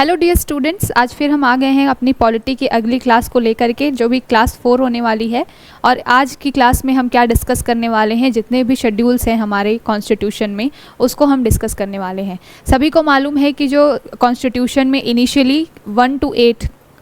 Hello dear students, आज फिर हम आ गए हैं अपनी पॉलिटी की अगली क्लास को लेकर के, जो भी क्लास 4 होने वाली है। और आज की क्लास में हम क्या डिस्कस करने वाले हैं, जितने भी शेड्यूल्स हैं हमारे कॉन्स्टिट्यूशन में उसको हम डिस्कस करने वाले हैं। सभी को मालूम है कि जो कॉन्स्टिट्यूशन में इनिशियली 1 to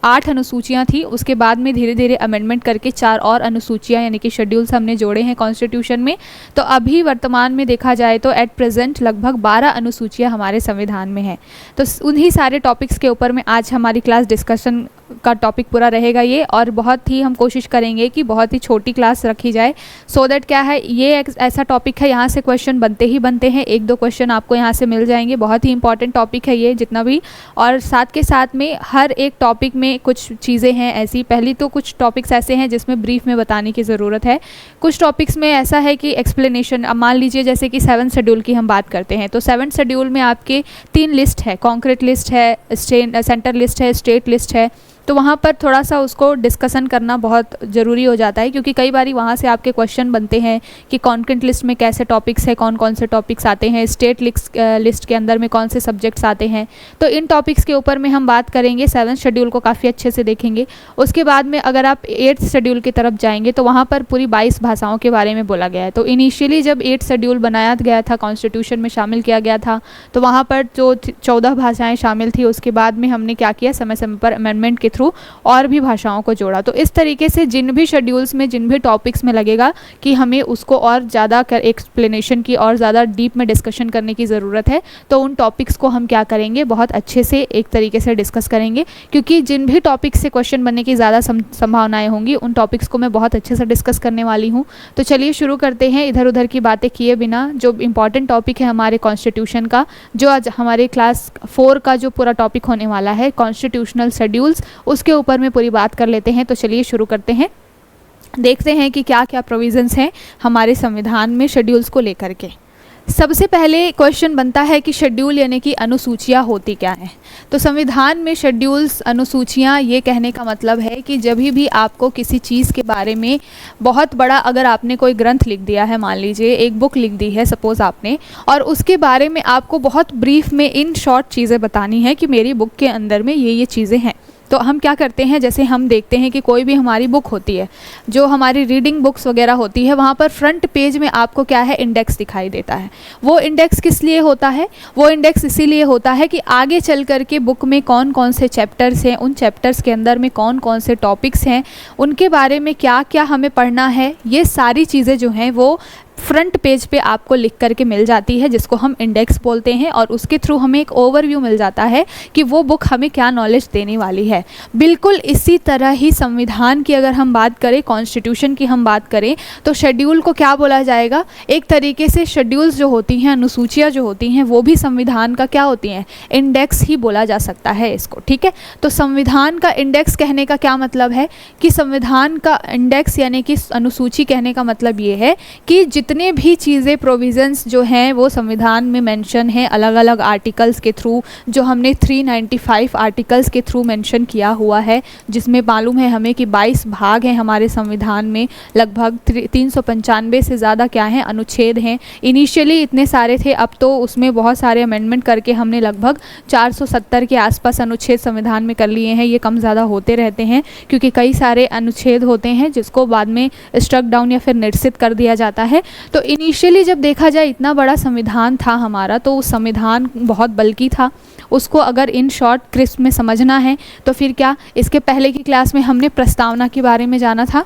8 अनुसूचियाँ थी, उसके बाद में धीरे धीरे अमेंडमेंट करके 4 और अनुसूचियाँ यानी कि शेड्यूल्स हमने जोड़े हैं कॉन्स्टिट्यूशन में। तो अभी वर्तमान में देखा जाए तो एट प्रेजेंट लगभग 12 अनुसूचियाँ हमारे संविधान में हैं। तो उन्हीं सारे टॉपिक्स के ऊपर में आज हमारी क्लास डिस्कशन का टॉपिक पूरा रहेगा ये, और बहुत ही हम कोशिश करेंगे कि बहुत ही छोटी क्लास रखी जाए, सो दैट क्या है, ये एक ऐसा टॉपिक है यहाँ से क्वेश्चन बनते ही बनते हैं। 1-2 क्वेश्चन आपको यहाँ से मिल जाएंगे। बहुत ही इंपॉर्टेंट टॉपिक है ये जितना भी, और साथ के साथ में हर एक टॉपिक में कुछ चीज़ें हैं ऐसी। पहली तो कुछ टॉपिक्स ऐसे हैं जिसमें ब्रीफ में बताने की ज़रूरत है, कुछ टॉपिक्स में ऐसा है कि एक्सप्लेनेशन। अब मान लीजिए जैसे कि 7th शेड्यूल की हम बात करते हैं, तो 7th शेड्यूल में आपके 3 लिस्ट है, कॉन्क्रीट लिस्ट है, सेंटर लिस्ट है, स्टेट लिस्ट है। तो वहाँ पर थोड़ा सा उसको डिस्कशन करना बहुत ज़रूरी हो जाता है, क्योंकि कई बार वहाँ से आपके क्वेश्चन बनते हैं कि कॉन्क्रीट लिस्ट में कैसे टॉपिक्स है, कौन कौन से टॉपिक्स आते हैं, स्टेट लिस्ट के अंदर में कौन से सब्जेक्ट्स आते हैं। तो इन टॉपिक्स के ऊपर में हम बात करेंगे। 7th शेड्यूल को काफ़ी अच्छे से देखेंगे। उसके बाद में अगर आप 8th शेड्यूल की तरफ जाएंगे तो वहाँ पर पूरी 22 भाषाओं के बारे में बोला गया है। तो इनिशियली जब 8th शेड्यूल बनाया गया था, कॉन्स्टिट्यूशन में शामिल किया गया था, तो वहाँ पर जो 14 भाषाएँ शामिल थी, उसके बाद में हमने क्या किया, समय समय पर अमेंडमेंट के थ्रू और भी भाषाओं को जोड़ा। तो इस तरीके से जिन भी शेड्यूल्स में, जिन भी टॉपिक्स में लगेगा कि हमें उसको और ज़्यादा एक्सप्लेनेशन की और ज़्यादा डीप में डिस्कशन करने की ज़रूरत है, तो उन टॉपिक्स को हम क्या करेंगे, बहुत अच्छे से एक तरीके से डिस्कस करेंगे। क्योंकि जिन भी टॉपिक्स से क्वेश्चन बनने की ज़्यादा संभावनाएँ होंगी, उन टॉपिक्स को मैं बहुत अच्छे से डिस्कस करने वाली हूँ। तो चलिए शुरू करते हैं, इधर उधर की बातें किए बिना। जो इंपॉर्टेंट टॉपिक है हमारे कॉन्स्टिट्यूशन का, जो आज हमारे क्लास 4 का जो पूरा टॉपिक होने वाला है, कॉन्स्टिट्यूशनल शेड्यूल्स, उसके ऊपर में पूरी बात कर लेते हैं। तो चलिए शुरू करते हैं, देखते हैं कि क्या क्या प्रोविजंस हैं हमारे संविधान में शेड्यूल्स को लेकर के। सबसे पहले क्वेश्चन बनता है कि शेड्यूल यानी कि अनुसूचियाँ होती क्या हैं। तो संविधान में शेड्यूल्स, अनुसूचियाँ, ये कहने का मतलब है कि जब भी आपको किसी चीज़ के बारे में बहुत बड़ा, अगर आपने कोई ग्रंथ लिख दिया है, मान लीजिए एक बुक लिख दी है सपोज़ आपने, और उसके बारे में आपको बहुत ब्रीफ में इन शॉर्ट चीज़ें बतानी है कि मेरी बुक के अंदर में ये चीज़ें हैं। तो हम क्या करते हैं, जैसे हम देखते हैं कि कोई भी हमारी बुक होती है, जो हमारी रीडिंग बुक्स वगैरह होती है, वहाँ पर फ्रंट पेज में आपको क्या है, इंडेक्स दिखाई देता है। वो इंडेक्स किस लिए होता है? वो इंडेक्स इसीलिए होता है कि आगे चल कर के बुक में कौन कौन से चैप्टर्स हैं, उन चैप्टर्स के अंदर में कौन कौन से टॉपिक्स हैं, उनके बारे में क्या क्या हमें पढ़ना है, ये सारी चीज़ें जो हैं वो फ्रंट पेज पे आपको लिख करके मिल जाती है, जिसको हम इंडेक्स बोलते हैं। और उसके थ्रू हमें एक ओवरव्यू मिल जाता है कि वो बुक हमें क्या नॉलेज देने वाली है। बिल्कुल इसी तरह ही संविधान की अगर हम बात करें, कॉन्स्टिट्यूशन की हम बात करें, तो शेड्यूल को क्या बोला जाएगा, एक तरीके से शेड्यूल्स जो होती हैं, अनुसूचियाँ जो होती हैं, वो भी संविधान का क्या होती हैं, इंडेक्स ही बोला जा सकता है इसको। ठीक है, तो संविधान का इंडेक्स कहने का क्या मतलब है कि संविधान का इंडेक्स यानी कि अनुसूची कहने का मतलब ये है कि जितने भी चीज़ें, प्रोविज़न्स जो हैं वो संविधान में मेंशन है, अलग अलग आर्टिकल्स के थ्रू, जो हमने 395 आर्टिकल्स के थ्रू मेंशन किया हुआ है, जिसमें मालूम है हमें कि 22 भाग हैं हमारे संविधान में, लगभग 395 से ज़्यादा क्या हैं, अनुच्छेद हैं। इनिशियली इतने सारे थे, अब तो उसमें बहुत सारे अमेंडमेंट करके हमने लगभग 470 के आसपास अनुच्छेद संविधान में कर लिए हैं। ये कम ज़्यादा होते रहते हैं क्योंकि कई सारे अनुच्छेद होते हैं जिसको बाद में स्ट्रक डाउन या फिर निरसित कर दिया जाता है। तो इनिशियली जब देखा जाए इतना बड़ा संविधान था हमारा, तो उस संविधान बहुत बल्कि था। उसको अगर इन शॉर्ट क्रिस्प में समझना है तो फिर क्या, इसके पहले की क्लास में हमने प्रस्तावना के बारे में जाना था।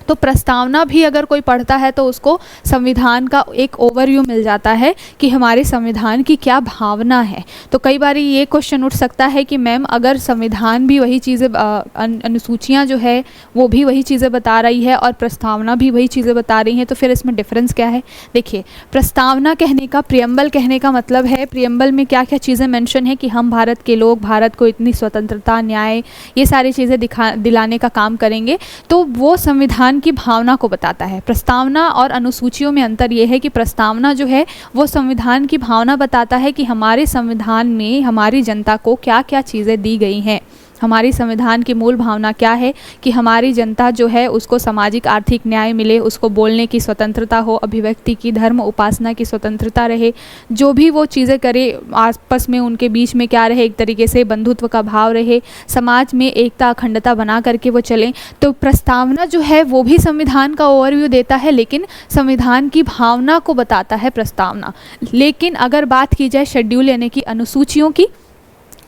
तो प्रस्तावना भी अगर कोई पढ़ता है तो उसको संविधान का एक ओवरव्यू मिल जाता है कि हमारे संविधान की क्या भावना है। तो कई बार ये क्वेश्चन उठ सकता है कि मैम अगर संविधान भी वही चीज़ें, अनुसूचियाँ जो है वो भी वही चीज़ें बता रही है और प्रस्तावना भी वही चीज़ें बता रही हैं, तो फिर इसमें डिफरेंस क्या है। देखिए, प्रस्तावना कहने का, प्रियम्बल कहने का मतलब है, प्रियम्बल में क्या क्या चीज़ें मेंशन है कि हम भारत के लोग भारत को इतनी स्वतंत्रता, न्याय, ये सारी चीज़ें दिलाने का काम करेंगे। तो वो संविधान की भावना को बताता है। प्रस्तावना और अनुसूचियों में अंतर यह है कि प्रस्तावना जो है वो संविधान की भावना बताता है कि हमारे संविधान में हमारी जनता को क्या क्या चीज़ें दी गई हैं। हमारी संविधान की मूल भावना क्या है कि हमारी जनता जो है उसको सामाजिक आर्थिक न्याय मिले, उसको बोलने की स्वतंत्रता हो, अभिव्यक्ति की, धर्म उपासना की स्वतंत्रता रहे, जो भी वो चीज़ें करे आपस में उनके बीच में क्या रहे, एक तरीके से बंधुत्व का भाव रहे, समाज में एकता अखंडता बना करके वो चलें। तो प्रस्तावना जो है वो भी संविधान का ओवरव्यू देता है, लेकिन संविधान की भावना को बताता है प्रस्तावना। लेकिन अगर बात की जाए शेड्यूल यानी कि अनुसूचियों की,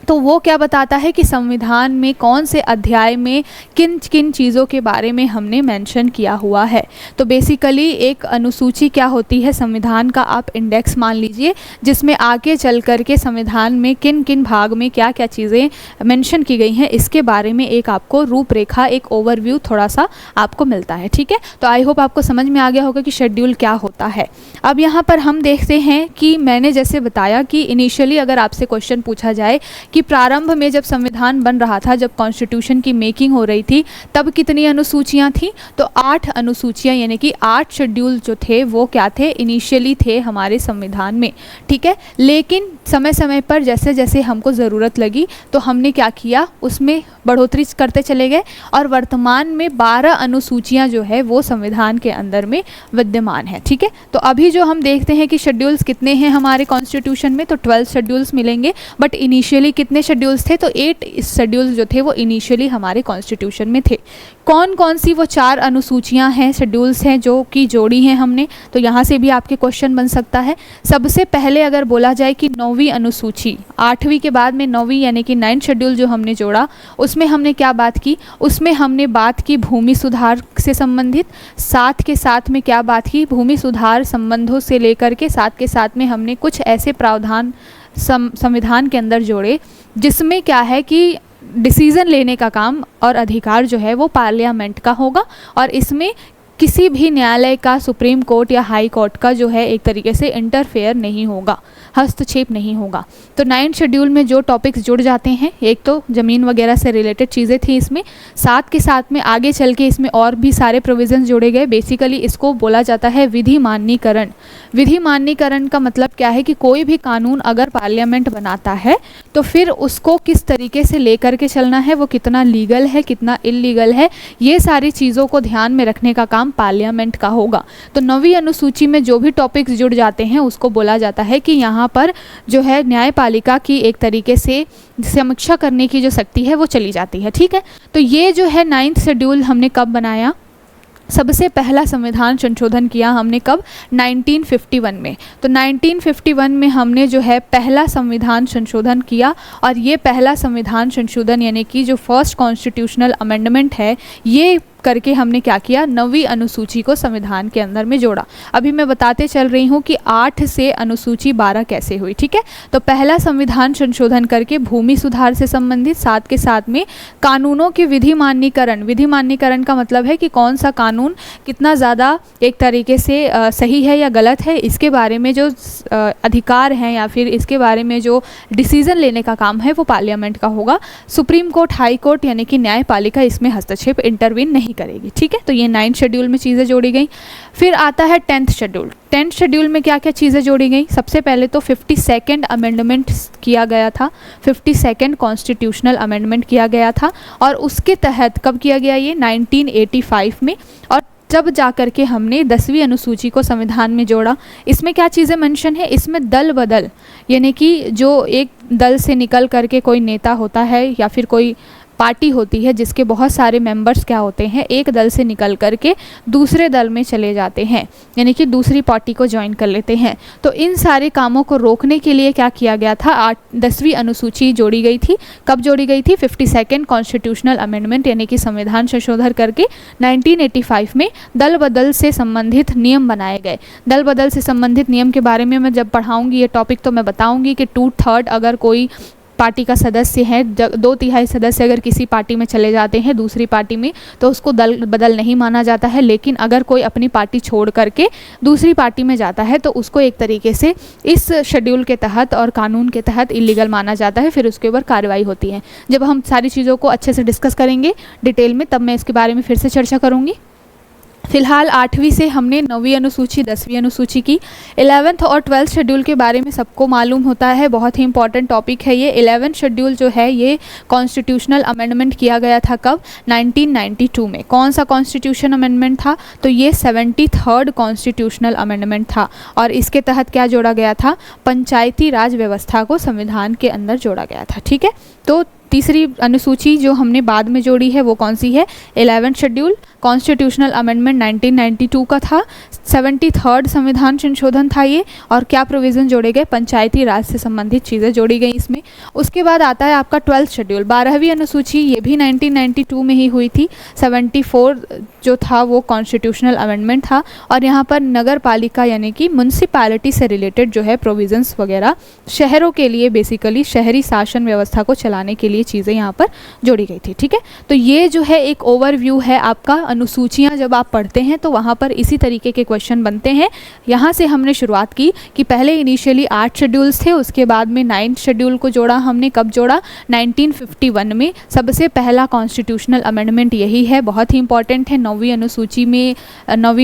तो वो क्या बताता है कि संविधान में कौन से अध्याय में किन किन चीज़ों के बारे में हमने मेंशन किया हुआ है। तो बेसिकली एक अनुसूची क्या होती है, संविधान का आप इंडेक्स मान लीजिए, जिसमें आगे चल कर के संविधान में किन किन भाग में क्या क्या चीज़ें मेंशन की गई हैं, इसके बारे में एक आपको रूपरेखा, एक ओवरव्यू थोड़ा सा आपको मिलता है। ठीक है, तो आई होप आपको समझ में आ गया होगा कि शेड्यूल क्या होता है। अब यहाँ पर हम देखते हैं कि मैंने जैसे बताया कि इनिशियली अगर आपसे क्वेश्चन पूछा जाए कि प्रारंभ में जब संविधान बन रहा था, जब कॉन्स्टिट्यूशन की मेकिंग हो रही थी, तब कितनी अनुसूचियां थी, तो 8 अनुसूचियां यानी कि 8 शेड्यूल जो थे वो क्या थे, इनिशियली थे हमारे संविधान में। ठीक है, लेकिन समय समय पर जैसे जैसे हमको ज़रूरत लगी तो हमने क्या किया, उसमें बढ़ोतरी करते चले गए और वर्तमान में 12 अनुसूचियां जो है वो संविधान के अंदर में विद्यमान है। ठीक है, तो अभी जो हम देखते हैं कि शेड्यूल्स कितने हैं हमारे कॉन्स्टिट्यूशन में, तो 12 शेड्यूल्स मिलेंगे, बट इनिशियली कितने शेड्यूल्स थे, तो 8 शेड्यूल्स जो थे वो इनिशियली हमारे कॉन्स्टिट्यूशन में थे। कौन कौन सी वो 4 अनुसूचियां हैं, शेड्यूल्स हैं जो कि जोड़ी हैं हमने, तो यहाँ से भी आपके क्वेश्चन बन सकता है। सबसे पहले अगर बोला जाए कि 9वीं अनुसूची, 8वीं के बाद में 9वीं यानी कि 9th शेड्यूल जो हमने जोड़ा, उसमें हमने क्या बात की, उसमें हमने बात की भूमि सुधार से संबंधित, साथ के साथ में क्या बात की, भूमि सुधार संबंधों से लेकर के साथ के साथ में हमने कुछ ऐसे प्रावधान संविधान के अंदर जोड़े जिसमें क्या है कि डिसीज़न लेने का काम और अधिकार जो है वो पार्लियामेंट का होगा, और इसमें किसी भी न्यायालय का, सुप्रीम कोर्ट या हाई कोर्ट का जो है एक तरीके से इंटरफेयर नहीं होगा, हस्तक्षेप नहीं होगा। तो 9th शेड्यूल में जो टॉपिक्स जुड़ जाते हैं, एक तो ज़मीन वगैरह से रिलेटेड चीज़ें थी इसमें, साथ के साथ में आगे चल के इसमें और भी सारे प्रोविजंस जोड़े गए। बेसिकली इसको बोला जाता है विधि मान्यीकरण। विधि मान्यीकरण का मतलब क्या है कि कोई भी कानून अगर पार्लियामेंट बनाता है तो फिर उसको किस तरीके से लेकर के चलना है, वो कितना लीगल है, कितना इलीगल है, ये सारी चीज़ों को ध्यान में रखने का काम पार्लियामेंट का होगा। तो 9वीं अनुसूची में जो भी टॉपिक्स जुड़ जाते हैं उसको बोला जाता है कि यहाँ पर जो है न्यायपालिका की एक तरीके से समीक्षा करने की जो शक्ति है वो चली जाती है। ठीक है, तो ये जो है 9th शेड्यूल हमने कब बनाया, सबसे पहला संविधान संशोधन किया हमने कब, 1951 में। तो 1951 में हमने जो है पहला संविधान संशोधन किया, और ये पहला संविधान संशोधन यानी कि जो फर्स्ट कॉन्स्टिट्यूशनल अमेंडमेंट है, ये करके हमने क्या किया, 9वीं अनुसूची को संविधान के अंदर में जोड़ा। अभी मैं बताते चल रही हूँ कि 8 से अनुसूची 12 कैसे हुई। ठीक है, तो पहला संविधान संशोधन करके भूमि सुधार से संबंधित, साथ के साथ में कानूनों के विधि मान्यीकरण। विधि मान्यीकरण का मतलब है कि कौन सा कानून कितना ज़्यादा एक तरीके से सही है या गलत है, इसके बारे में जो अधिकार हैं या फिर इसके बारे में जो डिसीज़न लेने का काम है वो पार्लियामेंट का होगा। सुप्रीम कोर्ट, हाई कोर्ट यानी कि न्यायपालिका इसमें हस्तक्षेप, इंटरवीन नहीं करेगी। ठीक है, तो ये 9th शेड्यूल में चीज़ें जोड़ी गई। फिर आता है 10th शेड्यूल। 10th शेड्यूल में क्या क्या चीज़ें जोड़ी गई, सबसे पहले तो 52nd अमेंडमेंट किया गया था, 52nd कॉन्स्टिट्यूशनल अमेंडमेंट किया गया था, और उसके तहत कब किया गया, ये 1985 में। और जब जा कर के हमने 10वीं अनुसूची को संविधान में जोड़ा, इसमें क्या चीज़ें मेंशन है, इसमें दल बदल यानी कि जो एक दल से निकल करके कोई नेता होता है या फिर कोई पार्टी होती है जिसके बहुत सारे मेंबर्स क्या होते हैं, एक दल से निकल करके दूसरे दल में चले जाते हैं, यानी कि दूसरी पार्टी को ज्वाइन कर लेते हैं। तो इन सारे कामों को रोकने के लिए क्या किया गया था, 10वीं अनुसूची जोड़ी गई थी। कब जोड़ी गई थी, 52nd कॉन्स्टिट्यूशनल अमेंडमेंट यानी कि संविधान संशोधन करके 1985 में दल बदल से संबंधित नियम बनाए गए। दल बदल से संबंधित नियम के बारे में मैं जब पढ़ाऊँगी ये टॉपिक तो मैं बताऊँगी कि 2/3 अगर कोई पार्टी का सदस्य है, 2/3 सदस्य अगर किसी पार्टी में चले जाते हैं दूसरी पार्टी में तो उसको दल बदल नहीं माना जाता है, लेकिन अगर कोई अपनी पार्टी छोड़ करके दूसरी पार्टी में जाता है तो उसको एक तरीके से इस शेड्यूल के तहत और कानून के तहत इलीगल माना जाता है, फिर उसके ऊपर कार्रवाई होती है। जब हम सारी चीज़ों को अच्छे से डिस्कस करेंगे डिटेल में तब मैं इसके बारे में फिर से चर्चा करूँगी। फिलहाल 8वीं से हमने 9वीं अनुसूची 10वीं अनुसूची की। 11th और 12th शेड्यूल के बारे में सबको मालूम होता है, बहुत ही इंपॉर्टेंट टॉपिक है ये। 11th शेड्यूल जो है ये कॉन्स्टिट्यूशनल अमेंडमेंट किया गया था कब? 1992 में। कौन सा कॉन्स्टिट्यूशन अमेंडमेंट था? तो ये 73rd कॉन्स्टिट्यूशनल अमेंडमेंट था और इसके तहत क्या जोड़ा गया था? पंचायती राज व्यवस्था को संविधान के अंदर जोड़ा गया था। ठीक है, तो तीसरी अनुसूची जो हमने बाद में जोड़ी है वो कौन सी है? 11th शेड्यूल, कॉन्स्टिट्यूशनल अमेंडमेंट 1992 का था, 73rd संविधान संशोधन था ये, और क्या प्रोविज़न जोड़े गए? पंचायती राज से संबंधित चीज़ें जोड़ी गई इसमें। उसके बाद आता है आपका 12th शेड्यूल, 12वीं अनुसूची, ये भी 1992 में ही हुई थी। 74 जो था वो कॉन्स्टिट्यूशनल अमेंडमेंट था और यहाँ पर नगर पालिका यानी कि म्यूनसिपैलिटी से रिलेटेड जो है प्रोविज़न्स वगैरह शहरों के लिए, बेसिकली शहरी शासन व्यवस्था को चलाने के लिए चीज़ें यहाँ पर जोड़ी गई थी। ठीक है, तो ये जो है एक ओवरव्यू है आपका। अनुसूचियाँ जब आप पढ़ते हैं तो वहाँ पर इसी तरीके के क्वेश्चन बनते हैं। यहाँ से हमने शुरुआत की कि पहले इनिशियली 8 शेड्यूल्स थे, उसके बाद में 9th शेड्यूल को जोड़ा हमने। कब जोड़ा? 1951 में। सबसे पहला कॉन्स्टिट्यूशनल अमेंडमेंट यही है, बहुत ही इंपॉर्टेंट है। 9वीं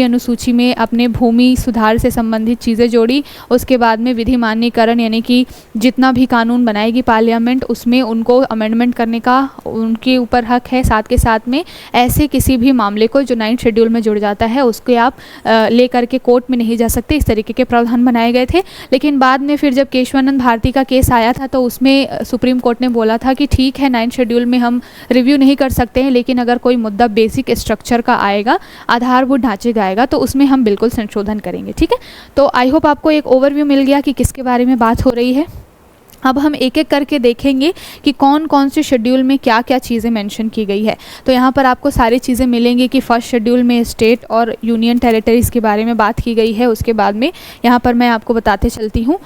अनुसूची में अपने भूमि सुधार से संबंधित चीज़ें जोड़ी। उसके बाद में विधि मान्यकरण यानी कि जितना भी कानून बनाएगी पार्लियामेंट उसमें उनको अमेंडमेंट करने का उनके ऊपर हक है। साथ के साथ में ऐसे किसी भी मामले को जो 9th शेड्यूल में जुड़ जाता है उसके आप ले करके कोर्ट में नहीं जा सकते, इस तरीके के प्रावधान बनाए गए थे। लेकिन बाद में फिर जब केशवानंद भारती का केस आया था तो उसमें सुप्रीम कोर्ट ने बोला था कि ठीक है 9th शेड्यूल में हम रिव्यू नहीं कर सकते हैं, लेकिन अगर कोई मुद्दा बेसिक स्ट्रक्चर का आएगा, आधारभूत ढांचे का आएगा, तो उसमें हम बिल्कुल संशोधन करेंगे। ठीक है, तो आई होप आपको एक ओवरव्यू मिल गया कि किसके बारे में बात हो रही है। अब हम एक एक करके देखेंगे कि कौन कौन से शेड्यूल में क्या क्या चीज़ें मेंशन की गई है। तो यहाँ पर आपको सारी चीज़ें मिलेंगी कि फर्स्ट शेड्यूल में स्टेट और यूनियन टेरिटरीज़ के बारे में बात की गई है। उसके बाद में यहाँ पर मैं आपको बताते चलती हूँ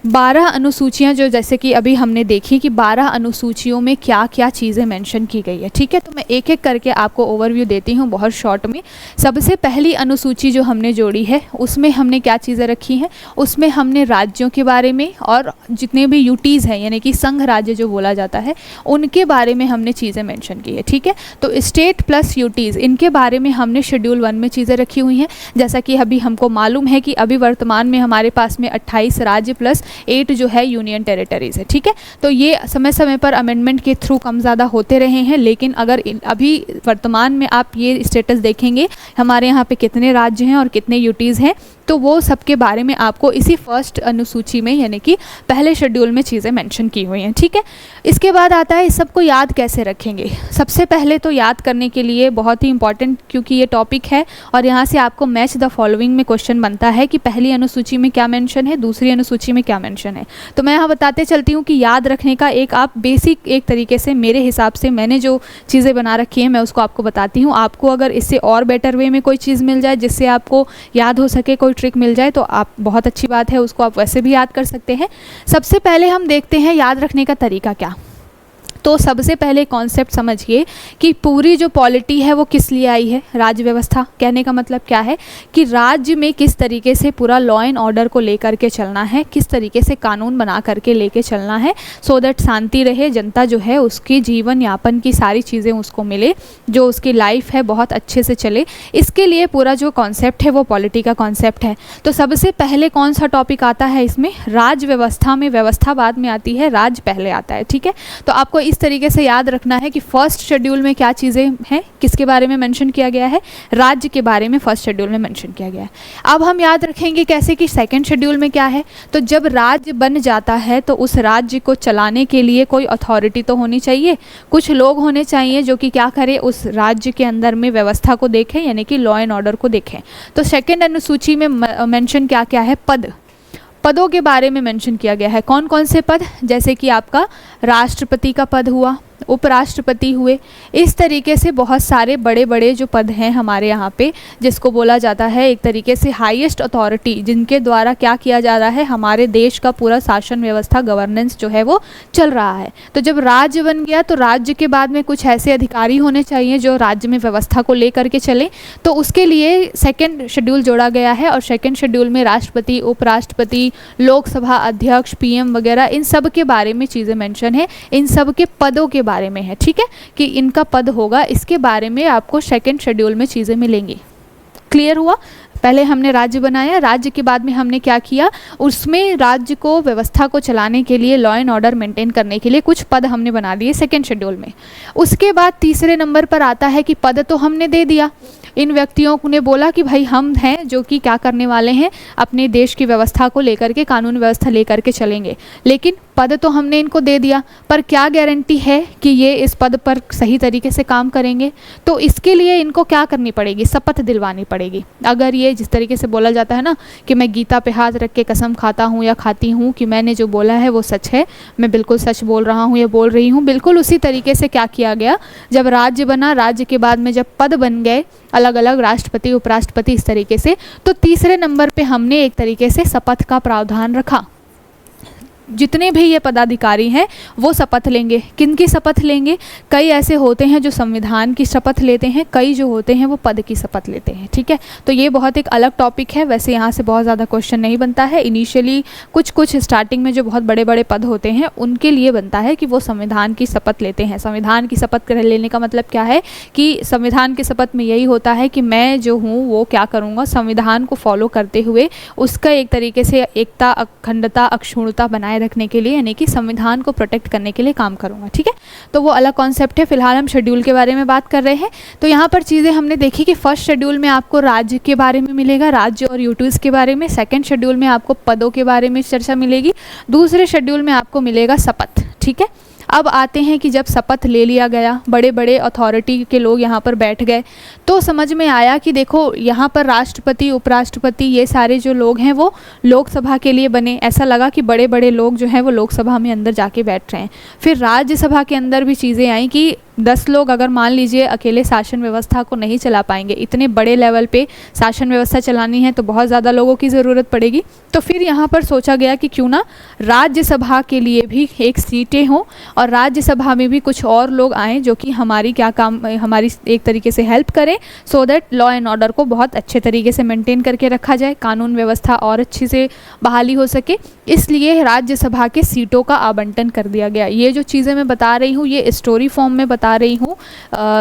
12 अनुसूचियाँ जो जैसे कि अभी हमने देखी कि 12 अनुसूचियों में क्या क्या चीज़ें मेंशन की गई है। ठीक है, तो मैं एक एक करके आपको ओवरव्यू देती हूँ बहुत शॉर्ट में। सबसे पहली अनुसूची जो हमने जोड़ी है उसमें हमने क्या चीज़ें रखी हैं? उसमें हमने राज्यों के बारे में और जितने भी यूटीज़ हैं यानी कि संघ राज्य जो बोला जाता है उनके बारे में हमने चीज़ें मेंशन की है। ठीक है, तो स्टेट प्लस यूटीज़ इनके बारे में हमने शेड्यूल 1 में चीज़ें रखी हुई हैं। जैसा कि अभी हमको मालूम है कि अभी वर्तमान में हमारे पास में 28 राज्य प्लस 8 जो है यूनियन टेरिटरीज़ है। ठीक है, तो ये समय समय पर अमेंडमेंट के थ्रू कम ज़्यादा होते रहे हैं, लेकिन अगर अभी वर्तमान में आप ये स्टेटस देखेंगे हमारे यहाँ पे कितने राज्य हैं और कितने यूटीज़ हैं, तो वो सब के बारे में आपको इसी फर्स्ट अनुसूची में यानी कि पहले शेड्यूल में चीज़ें मेंशन की हुई हैं। ठीक है, इसके बाद आता है इस सबको याद कैसे रखेंगे। सबसे पहले तो याद करने के लिए बहुत ही इंपॉर्टेंट, क्योंकि ये टॉपिक है और यहाँ से आपको मैच द फॉलोइंग में क्वेश्चन बनता है कि पहली अनुसूची में क्या मेंशन है, दूसरी अनुसूची में क्या मेंशन है। तो मैं यहाँ बताते चलती हूँ कि याद रखने का एक आप बेसिक एक तरीके से मेरे हिसाब से मैंने जो चीज़ें बना रखी हैं मैं उसको आपको बताती हूँ। आपको अगर इससे और बेटर वे में कोई चीज़ मिल जाए जिससे आपको याद हो सके, कोई ट्रिक मिल जाए, तो आप बहुत अच्छी बात है, उसको आप वैसे भी याद कर सकते हैं। सबसे पहले हम देखते हैं याद रखने का तरीका क्या। तो सबसे पहले कॉन्सेप्ट समझिए कि पूरी जो पॉलिटी है वो किस लिए आई है। राज्य व्यवस्था कहने का मतलब क्या है कि राज्य में किस तरीके से पूरा लॉ एंड ऑर्डर को लेकर के चलना है, किस तरीके से कानून बना करके लेके चलना है, सो दैट शांति रहे, जनता जो है उसकी जीवन यापन की सारी चीज़ें उसको मिले, जो उसकी लाइफ है बहुत अच्छे से चले। इसके लिए पूरा जो कॉन्सेप्ट है वो पॉलिटी का कॉन्सेप्ट है। तो सबसे पहले कौन सा टॉपिक आता है इसमें? राज्य व्यवस्था में व्यवस्था बाद में आती है, राज्य पहले आता है। ठीक है, तो आपको इस तरीके से याद रखना है कि फर्स्ट शेड्यूल में क्या चीज़ें हैं, किसके बारे में मेंशन किया गया है, राज्य के बारे में फर्स्ट शेड्यूल में मेंशन किया गया है। अब हम याद रखेंगे कैसे कि सेकंड शेड्यूल में क्या है। तो जब राज्य बन जाता है तो उस राज्य को चलाने के लिए कोई अथॉरिटी तो होनी चाहिए, कुछ लोग होने चाहिए जो कि क्या करें, उस राज्य के अंदर में व्यवस्था को देखें यानी कि लॉ एंड ऑर्डर को देखें। तो सेकंड अनुसूची में मेंशन क्या क्या है? पदों के बारे में मेंशन किया गया है। कौन कौन से पद? जैसे कि आपका राष्ट्रपति का पद हुआ, उपराष्ट्रपति हुए, इस तरीके से बहुत सारे बड़े बड़े जो पद हैं हमारे यहाँ पे, जिसको बोला जाता है एक तरीके से हाईएस्ट अथॉरिटी, जिनके द्वारा क्या किया जा रहा है, हमारे देश का पूरा शासन व्यवस्था गवर्नेंस जो है वो चल रहा है। तो जब राज्य बन गया तो राज्य के बाद में कुछ ऐसे अधिकारी होने चाहिए जो राज्य में व्यवस्था को लेकर के चले। तो उसके लिए सेकेंड शेड्यूल जोड़ा गया है और सेकेंड शेड्यूल में राष्ट्रपति, उपराष्ट्रपति, लोकसभा अध्यक्ष, पीएम वगैरह इन सब के बारे में चीज़ें मेंशन है, इन सब के पदों के बारे में है। ठीक है, कि इनका पद होगा, इसके बारे में आपको सेकंड शेड्यूल में चीज़ें मिलेंगी। क्लियर हुआ? पहले हमने राज्य बनाया, राज्य के बाद में हमने क्या किया, उसमें राज्य को व्यवस्था को चलाने के लिए, लॉ एंड ऑर्डर मेंटेन करने के लिए कुछ पद हमने बना दिए सेकेंड शेड्यूल में। उसके बाद तीसरे नंबर पर आता है कि पद तो हमने दे दिया, इन व्यक्तियों ने बोला कि भाई हम हैं जो कि क्या करने वाले हैं, अपने देश की व्यवस्था को लेकर के, कानून व्यवस्था लेकर के चलेंगे। लेकिन पद तो हमने इनको दे दिया, पर क्या गारंटी है कि ये इस पद पर सही तरीके से काम करेंगे? तो इसके लिए इनको क्या करनी पड़ेगी, शपथ दिलवानी पड़ेगी। अगर ये जिस तरीके से बोला जाता है ना कि मैं गीता पे हाथ रख के कसम खाता हूँ या खाती हूँ कि मैंने जो बोला है वो सच है, मैं बिल्कुल सच बोल रहा हूँ या बोल रही हूँ, बिल्कुल उसी तरीके से क्या किया गया, जब राज्य बना, राज्य के बाद में जब पद बन गए अलग अलग, राष्ट्रपति, उपराष्ट्रपति, इस तरीके से, तो तीसरे नंबर पे हमने एक तरीके से शपथ का प्रावधान रखा। जितने भी ये पदाधिकारी हैं वो शपथ लेंगे। किन की शपथ लेंगे? कई ऐसे होते हैं जो संविधान की शपथ लेते हैं, कई जो होते हैं वो पद की शपथ लेते हैं। ठीक है, तो ये बहुत एक अलग टॉपिक है। वैसे यहाँ से बहुत ज़्यादा क्वेश्चन नहीं बनता है। इनिशियली कुछ स्टार्टिंग में जो बहुत बड़े बड़े पद होते हैं उनके लिए बनता है कि वो संविधान की शपथ लेते हैं। संविधान की शपथ लेने का मतलब क्या है कि संविधान की शपथ में यही होता है कि मैं जो हूँ वो क्या करूँगा, संविधान को फॉलो करते हुए उसका एक तरीके से एकता, अखंडता, अक्षुण्णता बनाए रखने के लिए, यानी कि संविधान को प्रोटेक्ट करने के लिए काम करूंगा। ठीक है, तो वो अलग कॉन्सेप्ट है। फिलहाल हम शेड्यूल के बारे में बात कर रहे हैं। तो यहाँ पर चीज़ें हमने देखी कि फर्स्ट शेड्यूल में आपको राज्य के बारे में मिलेगा, राज्य और यूटीज के बारे में। सेकंड शेड्यूल में आपको पदों के बारे में चर्चा मिलेगी। दूसरे शेड्यूल में आपको मिलेगा शपथ। ठीक है, अब आते हैं कि जब शपथ ले लिया गया, बड़े बड़े अथॉरिटी के लोग यहाँ पर बैठ गए, तो समझ में आया कि देखो यहाँ पर राष्ट्रपति, उपराष्ट्रपति, ये सारे जो लोग हैं वो लोकसभा के लिए बने। ऐसा लगा कि बड़े बड़े लोग जो हैं वो लोकसभा में अंदर जाके बैठ रहे हैं। फिर राज्यसभा के अंदर भी चीज़ें आई कि 10 लोग अगर मान लीजिए अकेले शासन व्यवस्था को नहीं चला पाएंगे, इतने बड़े लेवल पे शासन व्यवस्था चलानी है तो बहुत ज़्यादा लोगों की ज़रूरत पड़ेगी। तो फिर यहाँ पर सोचा गया कि क्यों ना राज्यसभा के लिए भी एक सीटें हों और राज्यसभा में भी कुछ और लोग आएँ जो कि हमारी हमारी एक तरीके से हेल्प करें, so that law and order को बहुत अच्छे तरीके से मेंटेन करके रखा जाए, कानून व्यवस्था और अच्छी से बहाली हो सके। इसलिए राज्यसभा के सीटों का आवंटन कर दिया गया। ये जो चीज़ें मैं बता रही हूँ ये स्टोरी फॉर्म में बता रही हूँ,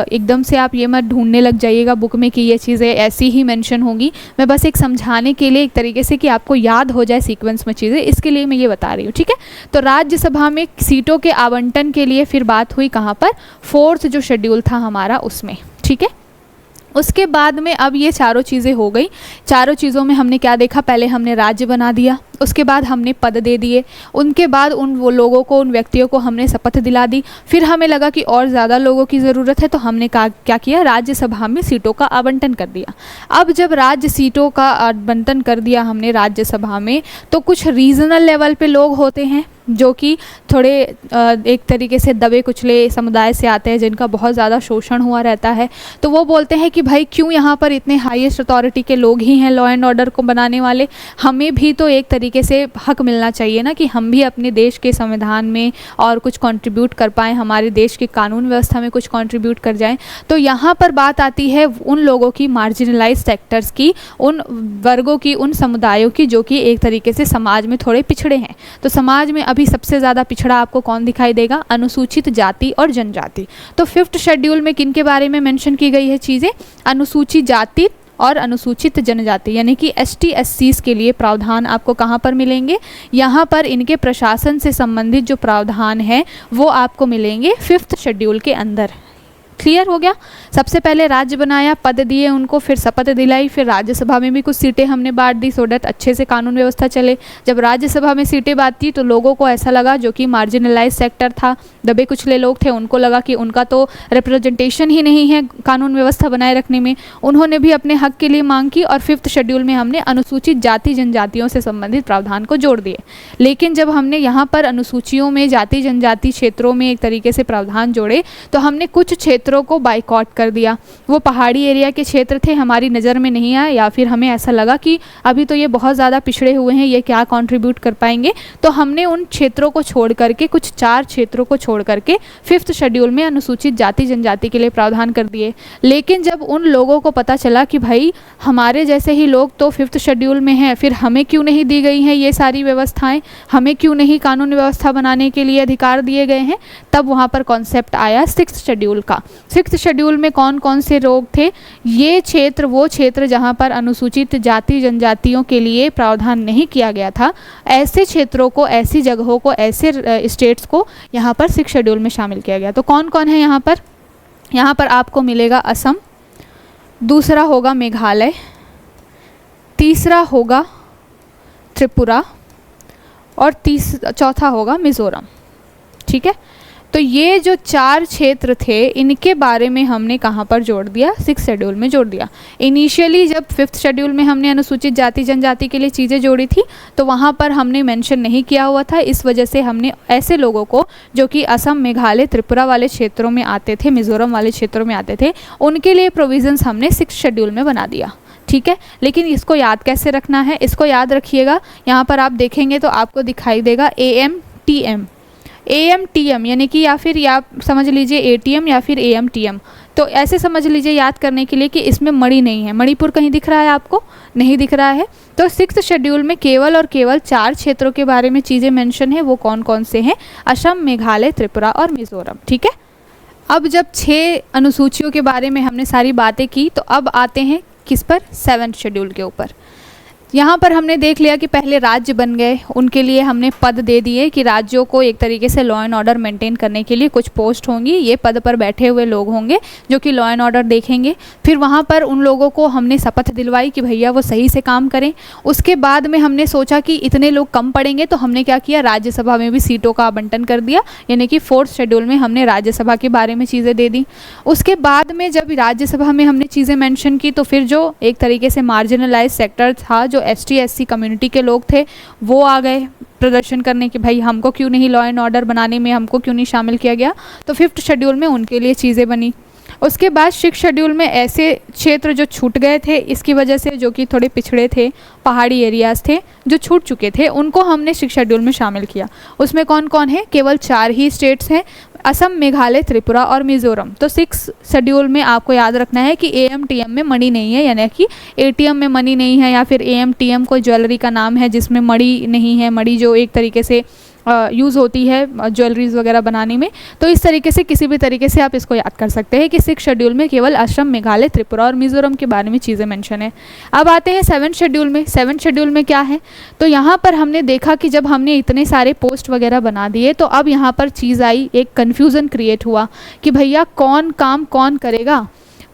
एकदम से आप ये मत ढूंढने लग जाइएगा बुक में कि ये चीज़ें ऐसी ही मेंशन होंगी। मैं बस एक समझाने के लिए, एक तरीके से कि आपको याद हो जाए सीक्वेंस में चीज़ें, इसके लिए मैं ये बता रही हूँ। ठीक है, तो राज्यसभा में सीटों के आवंटन के लिए फिर बात हुई कहाँ पर, फोर्थ जो शेड्यूल था हमारा उसमें। ठीक है, उसके बाद में अब ये चारों चीज़ें हो गई। चारों चीज़ों में हमने क्या देखा, पहले हमने राज्य बना दिया, उसके बाद हमने पद दे दिए, उनके बाद वो लोगों को, उन व्यक्तियों को हमने शपथ दिला दी। फिर हमें लगा कि और ज़्यादा लोगों की ज़रूरत है तो हमने क्या किया, राज्यसभा में सीटों का आवंटन कर दिया। अब जब राज्य सीटों का आवंटन कर दिया हमने राज्यसभा में, तो कुछ रीजनल लेवल पे लोग होते हैं जो कि थोड़े एक तरीके से दबे कुचले समुदाय से आते हैं, जिनका बहुत ज़्यादा शोषण हुआ रहता है। तो वो बोलते हैं कि भाई क्यों यहाँ पर इतने हाईएस्ट अथॉरिटी के लोग ही हैं लॉ एंड ऑर्डर को बनाने वाले, हमें भी तो एक तरीके से हक मिलना चाहिए ना कि हम भी अपने देश के संविधान में और कुछ कंट्रीब्यूट कर पाएँ, हमारे देश के कानून व्यवस्था में कुछ कंट्रीब्यूट कर जाएं। तो यहाँ पर बात आती है उन लोगों की, मार्जिनलाइज सेक्टर्स की, उन वर्गों की, उन समुदायों की जो कि एक तरीके से समाज में थोड़े पिछड़े हैं। तो समाज में अभी सबसे ज़्यादा पिछड़ा आपको कौन दिखाई देगा, अनुसूचित जाति और जनजाति। तो फिफ्थ शेड्यूल में किन के बारे में मेंशन की गई है चीज़ें, अनुसूचित जाति और अनुसूचित जनजाति, यानी कि ST SCs के लिए प्रावधान आपको कहाँ पर मिलेंगे, यहाँ पर इनके प्रशासन से संबंधित जो प्रावधान है वो आपको मिलेंगे फिफ्थ शेड्यूल के अंदर। क्लियर हो गया। सबसे पहले राज्य बनाया, पद दिए उनको, फिर शपथ दिलाई, फिर राज्यसभा में भी कुछ सीटें हमने बांट दी सो डैट अच्छे से कानून व्यवस्था चले। जब राज्यसभा में सीटें बांटी तो लोगों को ऐसा लगा, जो कि मार्जिनलाइज सेक्टर था, दबे कुचले लोग थे, उनको लगा कि उनका तो रिप्रेजेंटेशन ही नहीं है कानून व्यवस्था बनाए रखने में। उन्होंने भी अपने हक के लिए मांग की और फिफ्थ शेड्यूल में हमने अनुसूचित जाति जनजातियों से संबंधित प्रावधान को जोड़ दिए। लेकिन जब हमने यहाँ पर अनुसूचियों में, जाति जनजाति क्षेत्रों में एक तरीके से प्रावधान जोड़े तो हमने कुछ क्षेत्रों को बाइकआउट कर दिया। वो पहाड़ी एरिया के क्षेत्र थे, हमारी नज़र में नहीं आए, या फिर हमें ऐसा लगा कि अभी तो ये बहुत ज़्यादा पिछड़े हुए हैं, ये क्या कंट्रीब्यूट कर पाएंगे। तो हमने उन क्षेत्रों को छोड़ करके, कुछ 4 क्षेत्रों को छोड़ करके फिफ्थ शेड्यूल में अनुसूचित जाति जनजाति के लिए प्रावधान कर दिए। लेकिन जब उन लोगों को पता चला कि भाई हमारे जैसे ही लोग तो फिफ्थ शेड्यूल में हैं, फिर हमें क्यों नहीं दी गई हैं ये सारी व्यवस्थाएं, हमें क्यों नहीं कानून व्यवस्था बनाने के लिए अधिकार दिए गए हैं, तब वहाँ पर कॉन्सेप्ट आया सिक्स्थ शेड्यूल का। सिक्स्थ शेड्यूल में कौन कौन से लोग थे? ये क्षेत्र वो क्षेत्र जहाँ पर अनुसूचित जाति जनजातियों के लिए प्रावधान नहीं किया गया था, ऐसे क्षेत्रों को, ऐसी जगहों को, ऐसे स्टेट्स को यहाँ पर सिक्स्थ शेड्यूल में शामिल किया गया। तो कौन कौन है यहाँ पर? यहाँ पर आपको मिलेगा असम, दूसरा होगा मेघालय, तीसरा होगा त्रिपुरा और चौथा होगा मिज़ोरम। ठीक है, तो ये जो 4 क्षेत्र थे इनके बारे में हमने कहाँ पर जोड़ दिया? सिक्स्थ शेड्यूल में जोड़ दिया। इनिशियली जब फिफ्थ शेड्यूल में हमने अनुसूचित जाति जनजाति के लिए चीज़ें जोड़ी थी तो वहाँ पर हमने मेंशन नहीं किया हुआ था, इस वजह से हमने ऐसे लोगों को जो कि असम, मेघालय, त्रिपुरा वाले क्षेत्रों में आते थे, मिज़ोरम वाले क्षेत्रों में आते थे, उनके लिए प्रोविजंस हमने सिक्स्थ शेड्यूल में बना दिया। ठीक है, लेकिन इसको याद कैसे रखना है? इसको याद रखिएगा, यहाँ पर आप देखेंगे तो आपको दिखाई देगा AMTM, AMTM यानी कि या फिर आप समझ लीजिए ATM या फिर AMTM। तो ऐसे समझ लीजिए याद करने के लिए कि इसमें मणि नहीं है। मणिपुर कहीं दिख रहा है आपको? नहीं दिख रहा है। तो सिक्स्थ शेड्यूल में केवल और केवल 4 क्षेत्रों के बारे में चीज़ें मेंशन है। वो कौन कौन से हैं? असम, मेघालय, त्रिपुरा और मिज़ोरम। ठीक है, अब जब 6 अनुसूचियों के बारे में हमने सारी बातें की तो अब आते हैं किस पर? 7th शेड्यूल के ऊपर। यहाँ पर हमने देख लिया कि पहले राज्य बन गए, उनके लिए हमने पद दे दिए कि राज्यों को एक तरीके से लॉ एंड ऑर्डर मेंटेन करने के लिए कुछ पोस्ट होंगी, ये पद पर बैठे हुए लोग होंगे जो कि लॉ एंड ऑर्डर देखेंगे। फिर वहाँ पर उन लोगों को हमने शपथ दिलवाई कि भैया वो सही से काम करें। उसके बाद में हमने सोचा कि इतने लोग कम पड़ेंगे तो हमने क्या किया? राज्यसभा में भी सीटों का आवंटन कर दिया, यानी कि 4th शेड्यूल में हमने राज्यसभा के बारे में चीज़ें दे दी। उसके बाद में जब राज्यसभा में हमने चीज़ें मेंशन की तो फिर जो एक तरीके से मार्जिनलाइज सेक्टर था, जो ST SC कम्युनिटी के लोग थे, वो आ गए प्रदर्शन करने कि भाई हमको क्यों नहीं लॉ एंड ऑर्डर बनाने में, हमको क्यों नहीं शामिल किया गया। तो 5th शेड्यूल में उनके लिए चीज़ें बनी। उसके बाद 6th शेड्यूल में ऐसे क्षेत्र जो छूट गए थे इसकी वजह से, जो कि थोड़े पिछड़े थे, पहाड़ी एरियाज़ थे जो छूट चुके थे, उनको हमने 6th शेड्यूल में शामिल किया। उसमें कौन कौन है? केवल 4 ही स्टेट्स हैं, असम, मेघालय, त्रिपुरा और मिज़ोरम। तो 6th शेड्यूल में आपको याद रखना है कि AMTM में मणि नहीं है, यानी कि ATM में मणि नहीं है, या फिर AMTM कोई ज्वेलरी का नाम है जिसमें मणि नहीं है। मणि जो एक तरीके से यूज़ होती है ज्वेलरीज वगैरह बनाने में। तो इस तरीके से किसी भी तरीके से आप इसको याद कर सकते हैं कि 6th शेड्यूल में केवल असम, मेघालय, त्रिपुरा और मिज़ोरम के बारे में चीज़ें मेंशन है। अब आते हैं 7th शेड्यूल में। 7th शेड्यूल में क्या है? तो यहाँ पर हमने देखा कि जब हमने इतने सारे पोस्ट वगैरह बना दिए तो अब यहाँ पर चीज़ आई, एक कन्फ्यूज़न क्रिएट हुआ कि भैया कौन काम कौन करेगा।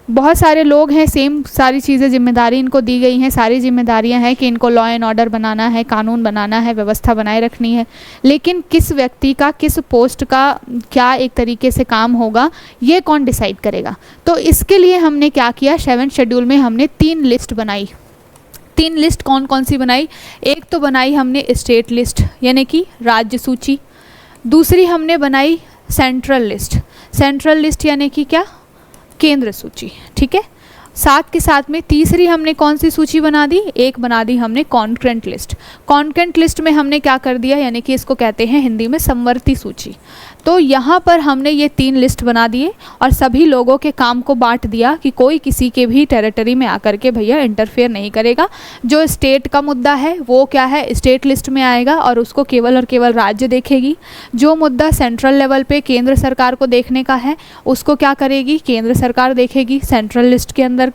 बहुत सारे लोग हैं, सेम सारी चीज़ें, जिम्मेदारी इनको दी गई हैं, सारी जिम्मेदारियां हैं कि इनको लॉ एंड ऑर्डर बनाना है, कानून बनाना है, व्यवस्था बनाए रखनी है, लेकिन किस व्यक्ति का, किस पोस्ट का क्या एक तरीके से काम होगा, ये कौन डिसाइड करेगा। तो इसके लिए हमने क्या किया? 7th शेड्यूल में हमने 3 लिस्ट बनाई। 3 लिस्ट कौन कौन सी बनाई? एक तो बनाई हमने स्टेट लिस्ट यानी कि राज्य सूची। दूसरी हमने बनाई सेंट्रल लिस्ट। सेंट्रल लिस्ट यानी कि क्या? केंद्र सूची। ठीक है, साथ के साथ में तीसरी हमने कौन सी सूची बना दी? एक बना दी हमने कॉन्करेंट लिस्ट। कॉन्करेंट लिस्ट में हमने क्या कर दिया? यानी कि इसको कहते हैं हिंदी में समवर्ती सूची। तो यहाँ पर हमने ये 3 लिस्ट बना दिए और सभी लोगों के काम को बांट दिया कि कोई किसी के भी टेरिटरी में आकर के भैया इंटरफेयर नहीं करेगा। जो स्टेट का मुद्दा है वो क्या है? स्टेट लिस्ट में आएगा और उसको केवल और केवल राज्य देखेगी। जो मुद्दा सेंट्रल लेवल पे केंद्र सरकार को देखने का है उसको क्या करेगी? केंद्र सरकार देखेगी सेंट्रल लिस्ट के अंतर्गत।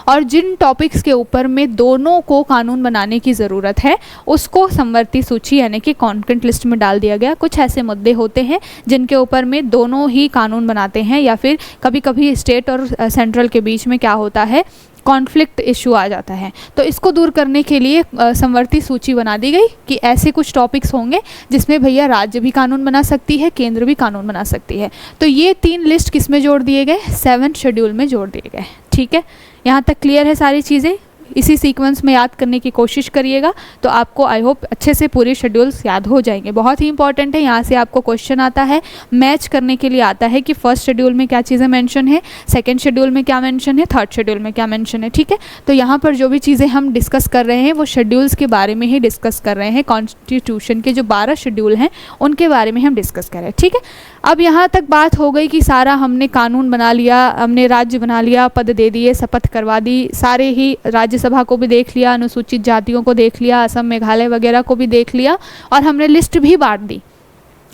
और जिन टॉपिक्स के ऊपर में दोनों को कानून बनाने की ज़रूरत है उसको समवर्ती सूची यानी कि कॉन्करेंट लिस्ट में डाल दिया गया। कुछ ऐसे मुद्दे होते हैं जिनके ऊपर में दोनों ही कानून बनाते हैं, या फिर कभी कभी स्टेट और सेंट्रल के बीच में क्या होता है? कॉन्फ्लिक्ट इशू आ जाता है। तो इसको दूर करने के लिए समवर्ती सूची बना दी गई कि ऐसे कुछ टॉपिक्स होंगे जिसमें भैया राज्य भी कानून बना सकती है, केंद्र भी कानून बना सकती है। तो ये 3 लिस्ट किस में जोड़ दिए गए? 7th शेड्यूल में जोड़ दिए गए। ठीक है, यहाँ तक क्लियर है सारी चीज़ें? इसी सीक्वेंस में याद करने की कोशिश करिएगा तो आपको आई होप अच्छे से पूरे शेड्यूल्स याद हो जाएंगे। बहुत ही इंपॉर्टेंट है, यहाँ से आपको क्वेश्चन आता है, मैच करने के लिए आता है कि 1st शेड्यूल में क्या चीज़ें मेंशन है, 2nd शेड्यूल में क्या मेंशन है, 3rd शेड्यूल में क्या मेंशन है। ठीक है, तो यहाँ पर जो भी चीज़ें हम डिस्कस कर रहे हैं वो शेड्यूल्स के बारे में ही डिस्कस कर रहे हैं। कॉन्स्टिट्यूशन के जो 12 शेड्यूल हैं उनके बारे में हम डिस्कस कर रहे हैं। ठीक है, अब यहाँ तक बात हो गई कि सारा हमने कानून बना लिया, हमने राज्य बना लिया, पद दे दिए, शपथ करवा दी, सारे ही राज्यसभा को भी देख लिया, अनुसूचित जातियों को देख लिया, असम, मेघालय वगैरह को भी देख लिया और हमने लिस्ट भी बांट दी।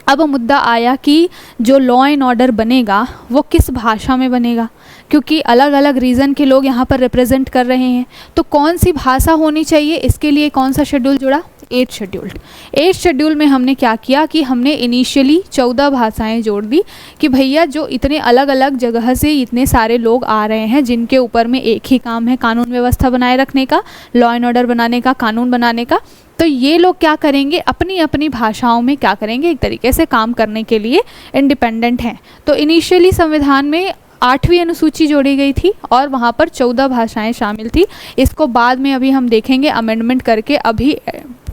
अब मुद्दा आया कि जो लॉ एंड ऑर्डर बनेगा वो किस भाषा में बनेगा, क्योंकि अलग अलग रीजन के लोग यहाँ पर रिप्रेजेंट कर रहे हैं, तो कौन सी भाषा होनी चाहिए, इसके लिए कौन सा शेड्यूल जुड़ा, 8th शेड्यूल। 8th शेड्यूल में हमने क्या किया कि हमने इनिशियली 14 भाषाएं जोड़ दी कि भैया जो इतने अलग अलग जगह से इतने सारे लोग आ रहे हैं जिनके ऊपर में एक ही काम है कानून व्यवस्था बनाए रखने का, लॉ एंड ऑर्डर बनाने का, कानून बनाने का, तो ये लोग क्या करेंगे, अपनी अपनी भाषाओं में क्या करेंगे, एक तरीके से काम करने के लिए इंडिपेंडेंट हैं। तो इनिशियली संविधान में 8वीं अनुसूची जोड़ी गई थी और वहाँ पर 14 भाषाएं शामिल थी। इसको बाद में अभी हम देखेंगे अमेंडमेंट करके, अभी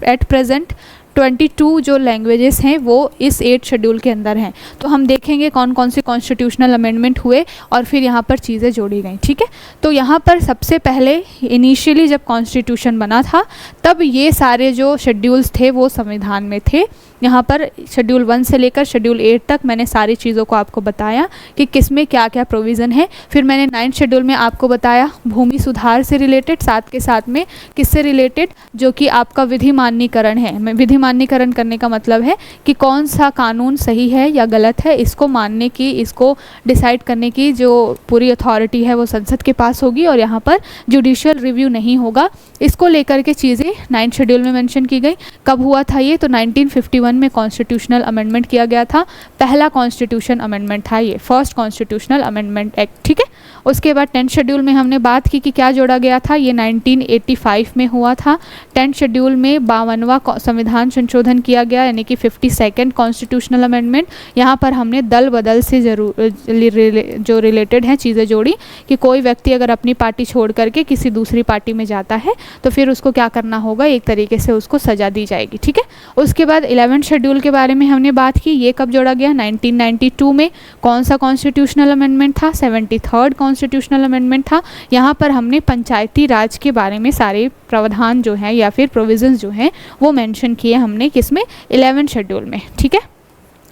एट प्रेजेंट 22 जो लैंग्वेजेस हैं वो इस 8th शेड्यूल के अंदर हैं। तो हम देखेंगे कौन कौन से कॉन्स्टिट्यूशनल अमेंडमेंट हुए और फिर यहाँ पर चीज़ें जोड़ी गई, ठीक है। तो यहाँ पर सबसे पहले इनिशियली जब कॉन्स्टिट्यूशन बना था तब ये सारे जो शेड्यूल्स थे वो संविधान में थे। यहाँ पर शेड्यूल 1 से लेकर शेड्यूल 8 तक मैंने सारी चीज़ों को आपको बताया कि किस में क्या क्या प्रोविज़न है। फिर मैंने 9th शेड्यूल में आपको बताया भूमि सुधार से रिलेटेड, साथ के साथ में किससे रिलेटेड, जो कि आपका विधि मान्यीकरण है। विधि मान्यीकरण करने का मतलब है कि कौन सा कानून सही है या गलत है, इसको मानने की, इसको डिसाइड करने की जो पूरी अथॉरिटी है वो संसद के पास होगी और यहाँ पर जुडिशियल रिव्यू नहीं होगा। इसको लेकर के चीज़ें 9th शेड्यूल में मेंशन की गई। कब हुआ था ये, तो 1951 में कॉन्स्टिट्यूशनल अमेंडमेंट किया गया था। पहला कॉन्स्टिट्यूशन अमेंडमेंट था ये, फर्स्ट कॉन्स्टिट्यूशनल अमेंडमेंट एक्ट, ठीक है। उसके बाद 10th शेड्यूल में हमने बात की कि क्या जोड़ा गया था, ये 1985 में हुआ था। 10th शेड्यूल में 52वां संविधान संशोधन किया गया, यानी कि 52nd कॉन्स्टिट्यूशनल अमेंडमेंट। यहाँ पर हमने दल बदल से जो रिलेटेड हैं चीज़ें जोड़ी कि कोई व्यक्ति अगर अपनी पार्टी छोड़ करके किसी दूसरी पार्टी में जाता है तो फिर उसको क्या करना होगा, एक तरीके से उसको सजा दी जाएगी, ठीक है। उसके बाद 11th शेड्यूल के बारे में हमने बात की, ये कब जोड़ा गया, 1992 में। कौन सा कॉन्स्टिट्यूशनल अमेंडमेंट था, 73rd कॉन्स्टिट्यूशनल अमेंडमेंट था। यहाँ पर हमने पंचायती राज के बारे में सारे प्रावधान जो हैं या फिर प्रोविजंस जो हैं वो मेंशन किए हमने किसमें, 11th शेड्यूल में, ठीक है।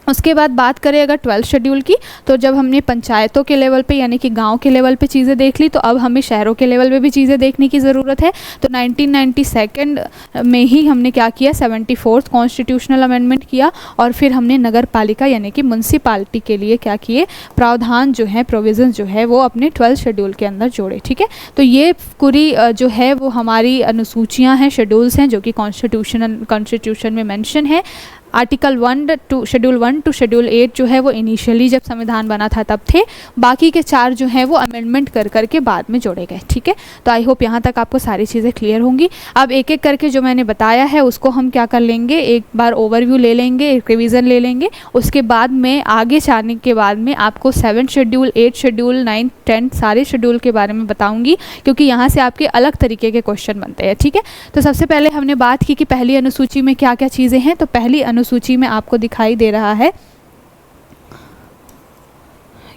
उसके बाद बात करें अगर 12th शेड्यूल की, तो जब हमने पंचायतों के लेवल पे यानी कि गांव के लेवल पे चीज़ें देख ली, तो अब हमें शहरों के लेवल पे भी चीज़ें देखने की ज़रूरत है। तो 1992 में ही हमने क्या किया, 74th कॉन्स्टिट्यूशनल अमेंडमेंट किया और फिर हमने नगर पालिका यानी कि म्यूनसिपालिटी के लिए क्या किए, प्रावधान जो है, प्रोविज़न जो है वो अपने 12th शेड्यूल के अंदर जोड़े, ठीक है। तो ये पूरी जो है वो हमारी अनुसूचियाँ हैं, शेड्यूल्स हैं जो कि कॉन्स्टिट्यूशन में मेंशन है। Article 1 to schedule 1 to schedule 8 जो है वो इनिशियली जब संविधान बना था तब थे, बाकी के 4 जो हैं वो अमेंडमेंट कर करके बाद में जोड़े गए, ठीक है। तो आई होप यहाँ तक आपको सारी चीज़ें क्लियर होंगी। अब एक एक करके जो मैंने बताया है उसको हम क्या कर लेंगे, एक बार ओवरव्यू ले लेंगे, एक रिवीजन ले लेंगे। उसके बाद में आगे जाने के बाद में आपको 7th schedule, 8th schedule, 9th, 10th सारे शेड्यूल के बारे में बताऊँगी, क्योंकि यहाँ से आपके अलग तरीके के क्वेश्चन बनते हैं, ठीक है। तो सबसे पहले हमने बात की कि पहली अनुसूची में क्या क्या चीज़ें हैं। तो पहली सूची में आपको दिखाई दे रहा है,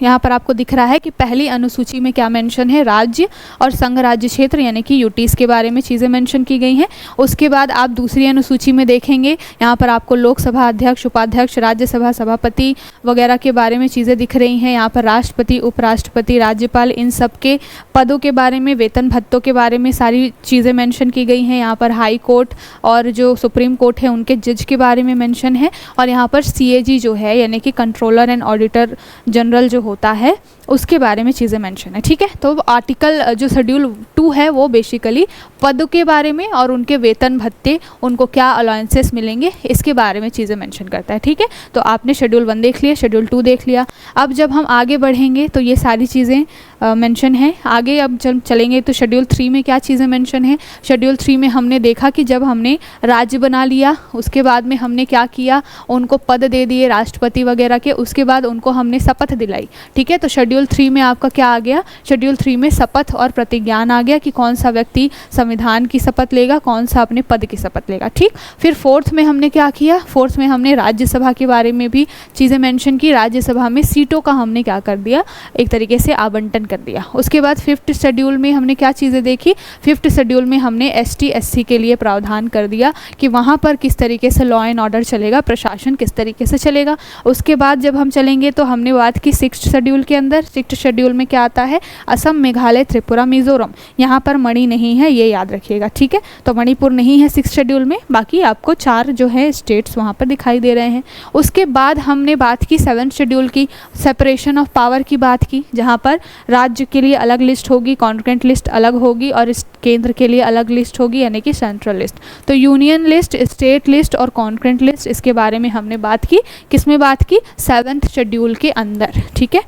यहाँ पर आपको दिख रहा है कि पहली अनुसूची में क्या मेंशन है, राज्य और संघ राज्य क्षेत्र यानी कि यूटीज के बारे में चीज़ें मेंशन की गई हैं। उसके बाद आप दूसरी अनुसूची में देखेंगे, यहाँ पर आपको लोकसभा अध्यक्ष, उपाध्यक्ष, राज्यसभा सभापति वगैरह के बारे में चीज़ें दिख रही हैं। यहाँ पर राष्ट्रपति, उपराष्ट्रपति, राज्यपाल, इन सब के पदों के बारे में, वेतन भत्तों के बारे में सारी चीज़ें मेंशन की गई हैं। यहाँ पर हाई कोर्ट और जो सुप्रीम कोर्ट है उनके जज के बारे में मेंशन है। और यहाँ पर CAG जो है यानी कि कंट्रोलर एंड ऑडिटर जनरल जो होता है उसके बारे में चीज़ें मेंशन है, ठीक है। तो आर्टिकल जो शेड्यूल 2 है वो बेसिकली पद के बारे में और उनके वेतन भत्ते, उनको क्या अलाउंसेस मिलेंगे, इसके बारे में चीज़ें मेंशन करता है, ठीक है। तो आपने शेड्यूल 1 देख लिया, शेड्यूल 2 देख लिया। अब जब हम आगे बढ़ेंगे तो ये सारी चीज़ें मेंशन है। आगे अब जब चलेंगे तो शेड्यूल 3 में क्या चीज़ें मेंशन है। शेड्यूल 3 में हमने देखा कि जब हमने राज्य बना लिया उसके बाद में हमने क्या किया, उनको पद दे दिए राष्ट्रपति वगैरह के, उसके बाद उनको हमने शपथ दिलाई, ठीक है। तो शेड्यूल 3 में आपका क्या आ गया, शेड्यूल 3 में शपथ और प्रतिज्ञान आ गया कि कौन सा व्यक्ति संविधान की शपथ लेगा, कौन सा अपने पद की शपथ लेगा, ठीक। फिर 4th में हमने क्या किया, 4th में हमने राज्यसभा के बारे में भी चीज़ें मेंशन की। राज्यसभा में सीटों का हमने क्या कर दिया, एक तरीके से आवंटन कर दिया। उसके बाद 5th शेड्यूल में हमने क्या चीज़ें देखी, 5th शेड्यूल में हमने ST SC के लिए प्रावधान कर दिया कि वहाँ पर किस तरीके से लॉ एंड ऑर्डर चलेगा, प्रशासन किस तरीके से चलेगा। उसके बाद जब हम चलेंगे तो हमने बात की 6th शेड्यूल के अंदर। 6th शेड्यूल में क्या आता है, असम, मेघालय, त्रिपुरा, मिजोरम। यहाँ पर मणि नहीं है, ये याद रखिएगा, ठीक है। तो मणिपुर नहीं है 6th शेड्यूल में, बाकी आपको 4 जो है स्टेट्स वहाँ पर दिखाई दे रहे हैं। उसके बाद हमने बात की 7th शेड्यूल की, सेपरेशन ऑफ पावर की बात की, जहाँ पर राज्य के लिए अलग लिस्ट होगी, कॉन्करेंट लिस्ट अलग होगी और इस केंद्र के लिए अलग लिस्ट होगी, यानी कि सेंट्रल लिस्ट। तो यूनियन लिस्ट, स्टेट लिस्ट और कॉन्करेंट लिस्ट, इसके बारे में हमने बात की। किसमें बात की, 7th शेड्यूल के अंदर, ठीक है।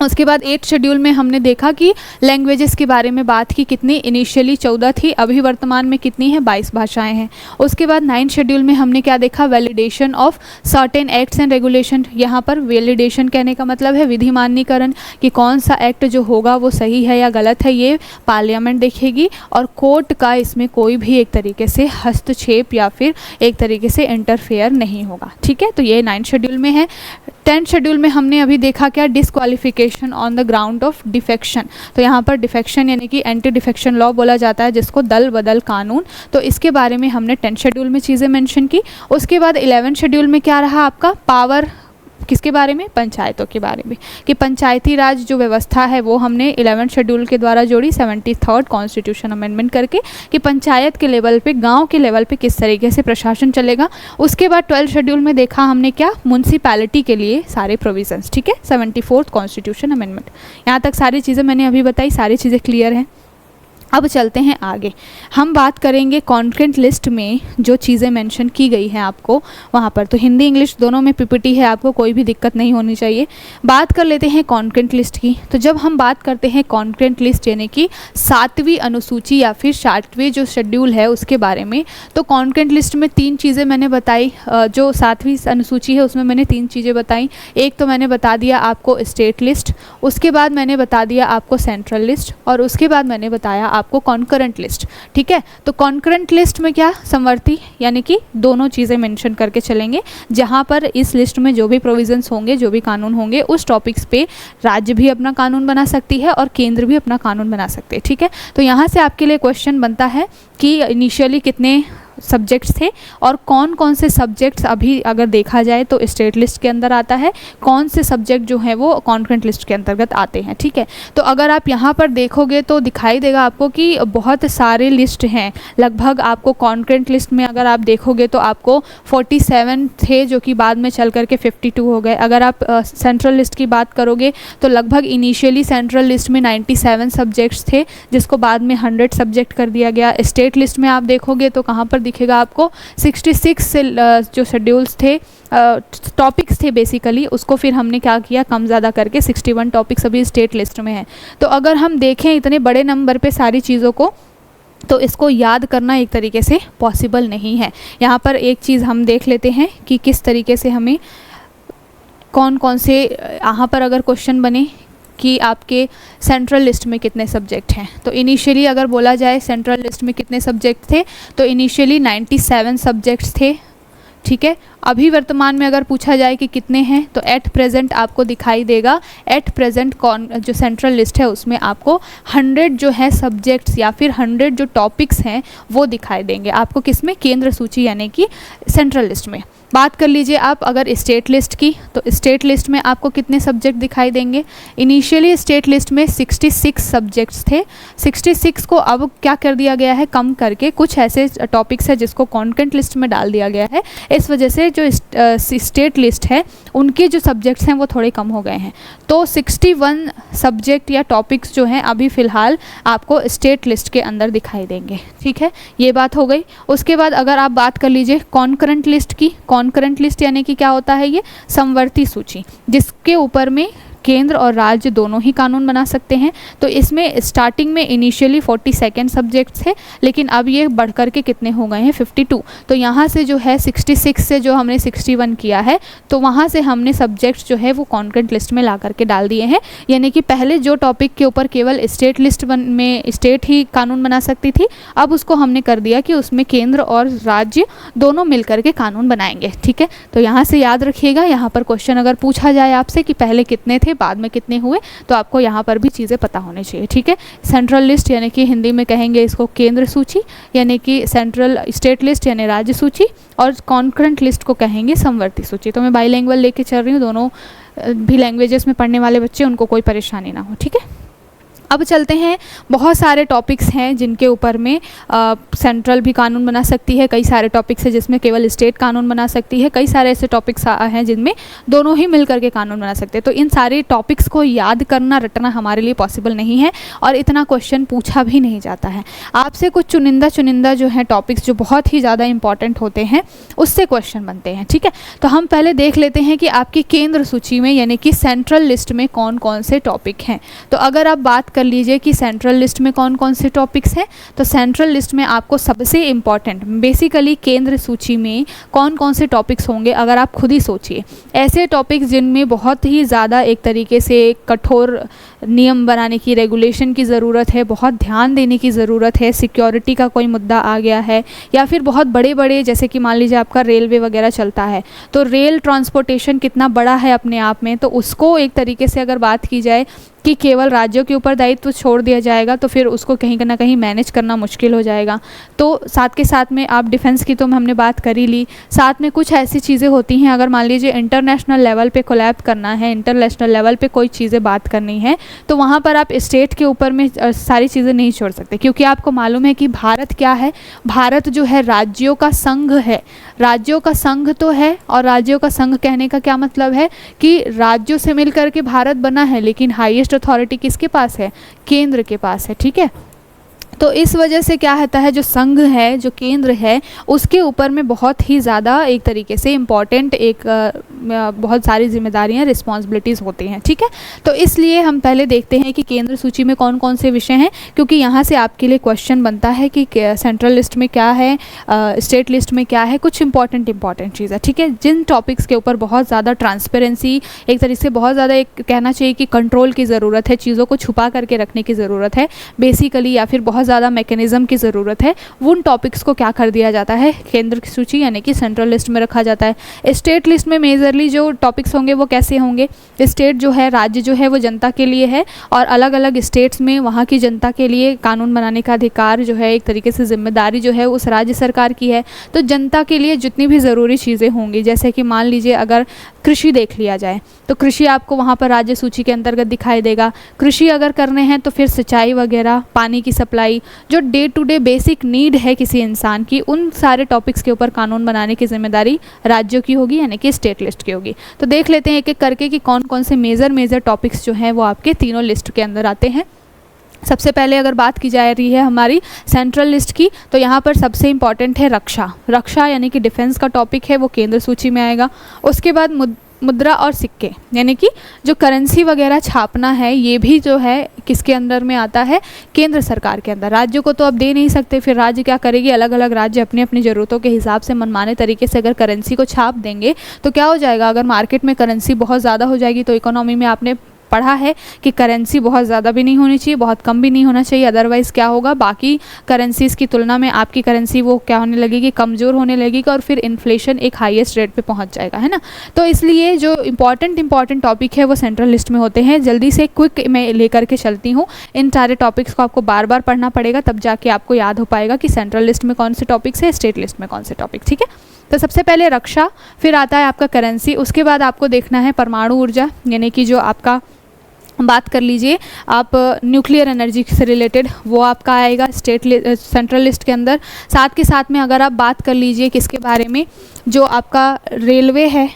उसके बाद 8th शेड्यूल में हमने देखा कि लैंग्वेजेस के बारे में बात की, कितनी, इनिशियली 14 थी, अभी वर्तमान में कितनी है, 22 भाषाएं हैं। उसके बाद 9th शेड्यूल में हमने क्या देखा, validation of certain acts and regulation. यहाँ पर वैलिडेशन कहने का मतलब है विधि मान्यकरण, कि कौन सा एक्ट जो होगा वो सही है या गलत है, ये पार्लियामेंट देखेगी और कोर्ट का इसमें कोई भी एक तरीके से हस्तक्षेप या फिर एक तरीके से इंटरफेयर नहीं होगा, ठीक है। तो ये 9th शेड्यूल में है। 10th शेड्यूल में हमने अभी देखा क्या, disqualification on the ground of defection. तो यहाँ पर डिफेक्शन यानी कि एंटी डिफेक्शन लॉ बोला जाता है, जिसको दल बदल कानून। तो इसके बारे में हमने 10th शेड्यूल में चीज़ें मेंशन की। उसके बाद 11th शेड्यूल में क्या रहा आपका, पावर, किसके बारे में, पंचायतों के बारे में, कि पंचायती राज जो व्यवस्था है वो हमने 11th शेड्यूल के द्वारा जोड़ी 73rd कॉन्स्टिट्यूशन अमेंडमेंट करके, कि पंचायत के लेवल पे, गांव के लेवल पे किस तरीके से प्रशासन चलेगा। उसके बाद 12th शेड्यूल में देखा हमने क्या, म्यूनसिपैलिटी के लिए सारे प्रोविजंस, ठीक है, 74th कॉन्स्टिट्यूशन अमेंडमेंट। यहाँ तक सारी चीज़ें मैंने अभी बताई, सारी चीज़ें क्लियर हैं। अब चलते हैं आगे, हम बात करेंगे कॉन्करेंट लिस्ट में जो चीज़ें मेंशन की गई हैं आपको वहाँ पर। तो हिंदी इंग्लिश दोनों में PPT है, आपको कोई भी दिक्कत नहीं होनी चाहिए। बात कर लेते हैं कॉन्करेंट लिस्ट की। तो जब हम बात करते हैं कॉन्करेंट लिस्ट यानी कि 7वीं अनुसूची या फिर 60वें जो शेड्यूल है उसके बारे में, तो कॉन्करेंट लिस्ट में 3 चीज़ें मैंने बताई। जो 7वीं अनुसूची है उसमें मैंने 3 चीज़ें बताई। एक तो मैंने बता दिया आपको स्टेट लिस्ट, उसके बाद मैंने बता दिया आपको सेंट्रल लिस्ट, और उसके बाद मैंने बताया आपको कॉन्करेंट लिस्ट, ठीक है। तो कॉन्करेंट लिस्ट में क्या, समवर्ती यानी कि दोनों चीज़ें मेंशन करके चलेंगे, जहां पर इस लिस्ट में जो भी प्रोविजंस होंगे, जो भी कानून होंगे, उस टॉपिक्स पे राज्य भी अपना कानून बना सकती है और केंद्र भी अपना कानून बना सकते हैं, ठीक है। तो यहाँ से आपके लिए क्वेश्चन बनता है कि इनिशियली कितने सब्जेक्ट्स थे और कौन कौन से सब्जेक्ट्स अभी अगर देखा जाए तो स्टेट लिस्ट के अंदर आता है, कौन से सब्जेक्ट जो हैं वो कॉन्करेंट लिस्ट के अंतर्गत आते हैं, ठीक है। तो अगर आप यहाँ पर देखोगे तो दिखाई देगा आपको कि बहुत सारे लिस्ट हैं। लगभग आपको कॉन्करेंट लिस्ट में अगर आप देखोगे तो आपको 47 थे, जो कि बाद में चल करके 52 हो गए। अगर आप सेंट्रल लिस्ट की बात करोगे तो लगभग इनिशियली सेंट्रल लिस्ट में 97 सब्जेक्ट्स थे, जिसको बाद में 100 सब्जेक्ट कर दिया गया। स्टेट लिस्ट में आप देखोगे तो कहाँ पर दिखेगा आपको 66 से जो शेड्यूल्स थे, टॉपिक्स थे बेसिकली, उसको फिर हमने क्या किया, कम ज़्यादा करके 61 टॉपिक्स अभी स्टेट लिस्ट में हैं। तो अगर हम देखें इतने बड़े नंबर पे सारी चीज़ों को, तो इसको याद करना एक तरीके से पॉसिबल नहीं है। यहाँ पर एक चीज़ हम देख लेते हैं कि किस तरीके से हमें कौन कौन से, यहाँ पर अगर क्वेश्चन बने कि आपके सेंट्रल लिस्ट में कितने सब्जेक्ट हैं, तो इनिशियली अगर बोला जाए सेंट्रल लिस्ट में कितने सब्जेक्ट थे, तो इनिशियली 97 सब्जेक्ट्स थे, ठीक है। अभी वर्तमान में अगर पूछा जाए कि कितने हैं, तो एट प्रेजेंट आपको दिखाई देगा, एट प्रेजेंट जो सेंट्रल लिस्ट है उसमें आपको 100 जो है सब्जेक्ट्स या फिर 100 जो टॉपिक्स हैं वो दिखाई देंगे आपको, किसमें, केंद्र सूची यानी कि सेंट्रल लिस्ट में। बात कर लीजिए आप अगर स्टेट लिस्ट की, तो स्टेट लिस्ट में आपको कितने सब्जेक्ट दिखाई देंगे। इनिशियली स्टेट लिस्ट में 66 सब्जेक्ट्स थे, 66 को अब क्या कर दिया गया है, कम करके कुछ ऐसे टॉपिक्स है जिसको कॉन्करेंट लिस्ट में डाल दिया गया है। इस वजह से जो स्टेट लिस्ट है उनके जो सब्जेक्ट्स हैं वो थोड़े कम हो गए हैं। तो 61 सब्जेक्ट या टॉपिक्स जो हैं अभी फ़िलहाल आपको स्टेट लिस्ट के अंदर दिखाई देंगे, ठीक है, ये बात हो गई। उसके बाद अगर आप बात कर लीजिए कॉन्करेंट लिस्ट की, कॉन्करेंट लिस्ट यानी कि क्या होता है, ये समवर्ती सूची, जिसके ऊपर में केंद्र और राज्य दोनों ही कानून बना सकते हैं। तो इसमें स्टार्टिंग में इनिशियली 42 सब्जेक्ट्स थे, लेकिन अब ये बढ़ कर के कितने हो गए हैं, 52। तो यहाँ से जो है 66 से जो हमने 61 किया है, तो वहाँ से हमने सब्जेक्ट्स जो है वो कॉन्करेंट लिस्ट में ला करके डाल दिए हैं। यानी कि पहले जो टॉपिक के ऊपर केवल स्टेट लिस्ट में स्टेट ही कानून बना सकती थी, अब उसको हमने कर दिया कि उसमें केंद्र और राज्य दोनों मिल करके कानून बनाएंगे, ठीक है। तो यहाँ से याद रखिएगा, यहाँ पर क्वेश्चन अगर पूछा जाए आपसे कि पहले कितने थे, बाद में कितने हुए, तो आपको यहाँ पर भी चीज़ें पता होनी चाहिए, ठीक है। सेंट्रल लिस्ट यानी कि हिंदी में कहेंगे इसको केंद्र सूची, यानी कि सेंट्रल स्टेट लिस्ट यानी राज्य सूची, और कॉन्करेंट लिस्ट को कहेंगे समवर्ती सूची। तो मैं बाईलैंग्वेज लेके चल रही हूँ, दोनों भी लैंग्वेजेस में पढ़ने वाले बच्चे उनको कोई परेशानी ना हो, ठीक है। अब चलते हैं, बहुत सारे टॉपिक्स हैं जिनके ऊपर में सेंट्रल भी कानून बना सकती है, कई सारे टॉपिक्स हैं जिसमें केवल स्टेट कानून बना सकती है, कई सारे ऐसे टॉपिक्स हैं जिनमें दोनों ही मिल करके कानून बना सकते हैं। तो इन सारे टॉपिक्स को याद करना, रटना हमारे लिए पॉसिबल नहीं है और इतना क्वेश्चन पूछा भी नहीं जाता है। आपसे कुछ चुनिंदा जो हैं टॉपिक्स जो बहुत ही ज़्यादा इंपॉर्टेंट होते हैं उससे क्वेश्चन बनते हैं, ठीक है। तो हम पहले देख लेते हैं कि आपकी केंद्र सूची में यानी कि सेंट्रल लिस्ट में कौन कौन से टॉपिक हैं। तो अगर आप बात कर लीजिए कि सेंट्रल लिस्ट में कौन कौन से टॉपिक्स हैं, तो सेंट्रल लिस्ट में आपको सबसे इम्पॉर्टेंट बेसिकली केंद्र सूची में कौन कौन से टॉपिक्स होंगे, अगर आप खुद ही सोचिए ऐसे टॉपिक्स जिनमें बहुत ही ज़्यादा एक तरीके से कठोर नियम बनाने की, रेगुलेशन की ज़रूरत है, बहुत ध्यान देने की ज़रूरत है, सिक्योरिटी का कोई मुद्दा आ गया है, या फिर बहुत बड़े बड़े जैसे कि मान लीजिए आपका रेलवे वगैरह चलता है, तो रेल ट्रांसपोर्टेशन कितना बड़ा है अपने आप में, तो उसको एक तरीके से अगर बात की जाए कि केवल राज्यों के ऊपर दायित्व छोड़ दिया जाएगा तो फिर उसको कहीं ना कहीं मैनेज करना मुश्किल हो जाएगा। तो साथ के साथ में आप डिफेंस की तो हमने बात कर ही ली, साथ में कुछ ऐसी चीज़ें होती हैं अगर मान लीजिए इंटरनेशनल लेवल पे कोलैब करना है, इंटरनेशनल लेवल पे कोई चीज़ें बात करनी है, तो वहाँ पर आप स्टेट के ऊपर में सारी चीज़ें नहीं छोड़ सकते, क्योंकि आपको मालूम है कि भारत क्या है, भारत जो है राज्यों का संघ है, राज्यों का संघ तो है, और राज्यों का संघ कहने का क्या मतलब है कि राज्यों से मिलकर के भारत बना है, लेकिन हाईएस्ट अथॉरिटी किसके पास है, केंद्र के पास है, ठीक है। तो इस वजह से क्या होता है, जो संघ है, जो केंद्र है, उसके ऊपर में बहुत ही ज़्यादा एक तरीके से इम्पॉर्टेंट बहुत सारी जिम्मेदारियां, रिस्पॉन्सिबिलिटीज़ होती हैं, ठीक है। तो इसलिए हम पहले देखते हैं कि केंद्र सूची में कौन कौन से विषय हैं, क्योंकि यहाँ से आपके लिए क्वेश्चन बनता है कि सेंट्रल लिस्ट में क्या है, स्टेट लिस्ट में क्या है, कुछ इंपॉर्टेंट चीज़ें, ठीक है, जिन टॉपिक्स के ऊपर बहुत ज़्यादा ट्रांसपेरेंसी, एक तरीके से बहुत ज़्यादा एक कहना चाहिए कि कंट्रोल की ज़रूरत है, चीज़ों को छुपा करके रखने की ज़रूरत है बेसिकली, या फिर बहुत ज़्यादा मैकेनिज्म की ज़रूरत है, उन टॉपिक्स को क्या कर दिया जाता है, केंद्र की सूची यानी कि सेंट्रल लिस्ट में रखा जाता है। स्टेट लिस्ट में मेजरली जो टॉपिक्स होंगे वो कैसे होंगे, स्टेट जो है, राज्य जो है वो जनता के लिए है, और अलग अलग स्टेट्स में वहाँ की जनता के लिए कानून बनाने का अधिकार जो है, एक तरीके से जिम्मेदारी जो है उस राज्य सरकार की है। तो जनता के लिए जितनी भी ज़रूरी चीज़ें होंगी, जैसे कि मान लीजिए अगर कृषि देख लिया जाए तो कृषि आपको वहाँ पर राज्य सूची के अंतर्गत दिखाई देगा। कृषि अगर करने हैं तो फिर सिंचाई वगैरह, पानी की सप्लाई, जो day to day basic need है किसी इंसान की, उन सारे टॉपिक्स के ऊपर कानून बनाने की जिम्मेदारी राज्यों की होगी, यानी कि स्टेट लिस्ट की होगी। तो देख लेते हैं एक एक करके कि कौन कौन से मेजर टॉपिक्स जो हैं वो आपके तीनों लिस्ट के अंदर आते हैं। सबसे पहले अगर बात की जा रही है हमारी सेंट्रल लिस्ट की, तो यहाँ पर सबसे इम्पॉर्टेंट है रक्षा यानी कि डिफेंस का टॉपिक है, वो केंद्र सूची में आएगा। उसके बाद मुद्रा और सिक्के, यानी कि जो करेंसी वगैरह छापना है, ये भी जो है किसके अंदर में आता है, केंद्र सरकार के अंदर। राज्यों को तो अब दे नहीं सकते, फिर राज्य क्या करेगी, अलग अलग राज्य अपनी अपनी ज़रूरतों के हिसाब से मनमाने तरीके से अगर करेंसी को छाप देंगे तो क्या हो जाएगा, अगर मार्केट में करेंसी बहुत ज़्यादा हो जाएगी, तो इकोनॉमी में आपने पढ़ा है कि करेंसी बहुत ज़्यादा भी नहीं होनी चाहिए, बहुत कम भी नहीं होना चाहिए, अदरवाइज़ क्या होगा, बाकी करेंसीज़ की तुलना में आपकी करेंसी वो क्या होने लगेगी, कमज़ोर होने लगेगी, और फिर इन्फ्लेशन एक हाईएस्ट रेट पे पहुंच जाएगा, है ना। तो इसलिए जो इंपॉर्टेंट टॉपिक है वो सेंट्रल लिस्ट में होते हैं। जल्दी से क्विक मैं लेकर के चलती हूँ, इन सारे टॉपिक्स को आपको बार बार पढ़ना पड़ेगा, तब जाके आपको याद हो पाएगा कि सेंट्रल लिस्ट में कौन से टॉपिक्स है, स्टेट लिस्ट में कौन से टॉपिक, ठीक है। तो सबसे पहले रक्षा, फिर आता है आपका करेंसी, उसके बाद आपको देखना है परमाणु ऊर्जा, यानी कि जो आपका बात कर लीजिए आप न्यूक्लियर एनर्जी से रिलेटेड, वो आपका आएगा सेंट्रल लिस्ट के अंदर। साथ के साथ में अगर आप बात कर लीजिए किसके बारे में, जो आपका रेलवे है,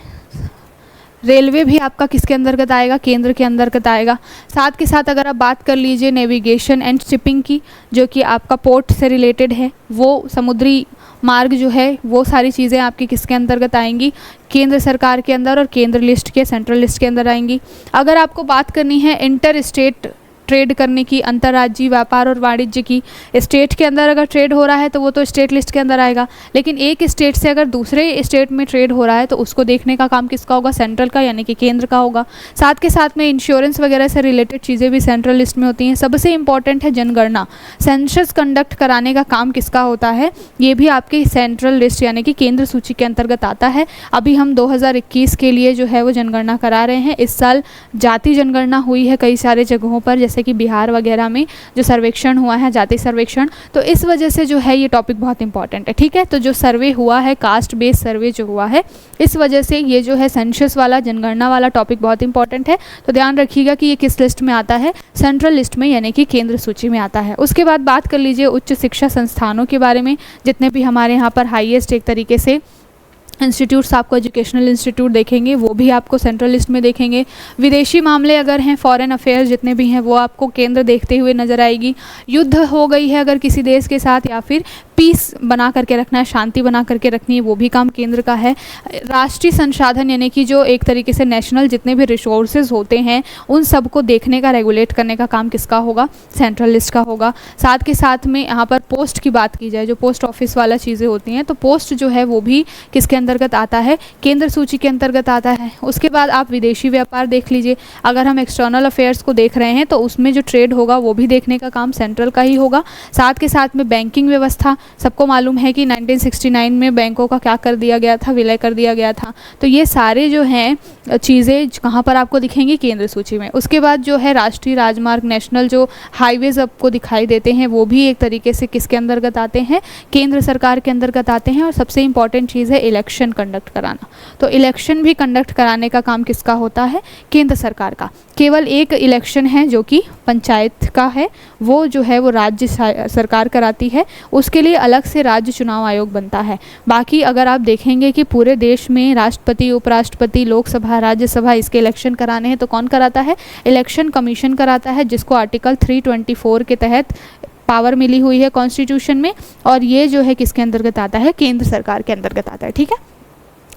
रेलवे भी आपका किसके अंतर्गत आएगा, केंद्र के अंतर्गत आएगा। साथ के साथ अगर आप बात कर लीजिए नेविगेशन एंड शिपिंग की, जो कि आपका पोर्ट से रिलेटेड है, वो समुद्री मार्ग जो है, वो सारी चीज़ें आपकी किसके अंतर्गत आएंगी, केंद्र सरकार के अंदर, और केंद्र लिस्ट के सेंट्रल लिस्ट के अंदर आएंगी। अगर आपको बात करनी है इंटर स्टेट ट्रेड करने की, अंतर्राज्यीय व्यापार और वाणिज्य की। स्टेट के अंदर अगर ट्रेड हो रहा है तो वो तो स्टेट लिस्ट के अंदर आएगा, लेकिन एक स्टेट से अगर दूसरे स्टेट में ट्रेड हो रहा है तो उसको देखने का काम किसका होगा, सेंट्रल का, यानी कि केंद्र का होगा। साथ के साथ में इंश्योरेंस वगैरह से रिलेटेड चीज़ें भी सेंट्रल लिस्ट में होती हैं। सबसे इंपॉर्टेंट है जनगणना, सेंसस कंडक्ट कराने का काम किसका होता है, ये भी आपके सेंट्रल लिस्ट यानी कि केंद्र सूची के अंतर्गत आता है। अभी हम 2021 के लिए जो है वो जनगणना करा रहे हैं। इस साल जाति जनगणना हुई है कई सारे जगहों पर, जैसे कि बिहार वगैरह में जो सर्वेक्षण हुआ है, जाति सर्वेक्षण, तो इस वजह से जो है ये टॉपिक बहुत इंपॉर्टेंट है। ठीक है, तो जो सर्वे हुआ है, कास्ट बेस्ड सर्वे जो हुआ है, इस वजह से ये जो है सेंसस वाला, जनगणना वाला टॉपिक बहुत इंपॉर्टेंट है। तो ध्यान रखिएगा कि ये किस लिस्ट में आता है, सेंट्रल लिस्ट में यानी कि केंद्र सूची में आता है। उसके बाद बात कर लीजिए उच्च शिक्षा संस्थानों के बारे में। जितने भी हमारे यहाँ पर हाईएस्ट एक तरीके से इंस्टीट्यूट्स आपको एजुकेशनल इंस्टीट्यूट देखेंगे, वो भी आपको सेंट्रल लिस्ट में देखेंगे। विदेशी मामले अगर हैं, फॉरेन अफेयर्स जितने भी हैं, वो आपको केंद्र देखते हुए नजर आएगी। युद्ध हो गई है अगर किसी देश के साथ, या फिर पीस बना करके रखना है, शांति बना करके रखनी है, वो भी काम केंद्र का है। राष्ट्रीय संसाधन यानी कि जो एक तरीके से नेशनल जितने भी रिसोर्सेज होते हैं उन सबको देखने का, रेगुलेट करने का काम किसका होगा, सेंट्रल लिस्ट का होगा। साथ के साथ में यहाँ पर पोस्ट की बात की जाए, जो पोस्ट ऑफिस वाला चीज़ें होती हैं, तो पोस्ट जो है वो भी किसके अंतर्गत आता है, केंद्र सूची के अंतर्गत आता है। उसके बाद आप विदेशी व्यापार देख लीजिए। अगर हम एक्सटर्नल अफेयर्स को देख रहे हैं तो उसमें जो ट्रेड होगा वो भी देखने का काम सेंट्रल का ही होगा। साथ के साथ में बैंकिंग व्यवस्था, सबको मालूम है कि 1969 में बैंकों का क्या कर दिया गया था, विलय कर दिया गया था। तो ये सारे जो हैं चीज़ें कहाँ पर आपको दिखेंगी, केंद्र सूची में। उसके बाद जो है राष्ट्रीय राजमार्ग, नेशनल जो हाईवेज आपको दिखाई देते हैं, वो भी एक तरीके से किसके अंतर्गत आते हैं, केंद्र सरकार के अंतर्गत आते हैं। और सबसे इंपॉर्टेंट चीज़ है इलेक्शन कंडक्ट कराना, तो इलेक्शन भी कंडक्ट कराने का काम किसका होता है, केंद्र सरकार का। केवल एक इलेक्शन है जो कि पंचायत का है, वो जो है वो राज्य सरकार कराती है, उसके लिए अलग से राज्य चुनाव आयोग बनता है। बाकी अगर आप देखेंगे कि पूरे देश में राष्ट्रपति, उपराष्ट्रपति, लोकसभा, राज्यसभा, इसके इलेक्शन कराने हैं तो कौन कराता है, इलेक्शन कमीशन कराता है, जिसको आर्टिकल 324 के तहत पावर मिली हुई है कॉन्स्टिट्यूशन में। और ये जो है किसके अंतर्गत आता है, केंद्र सरकार के अंतर्गत आता है। ठीक है,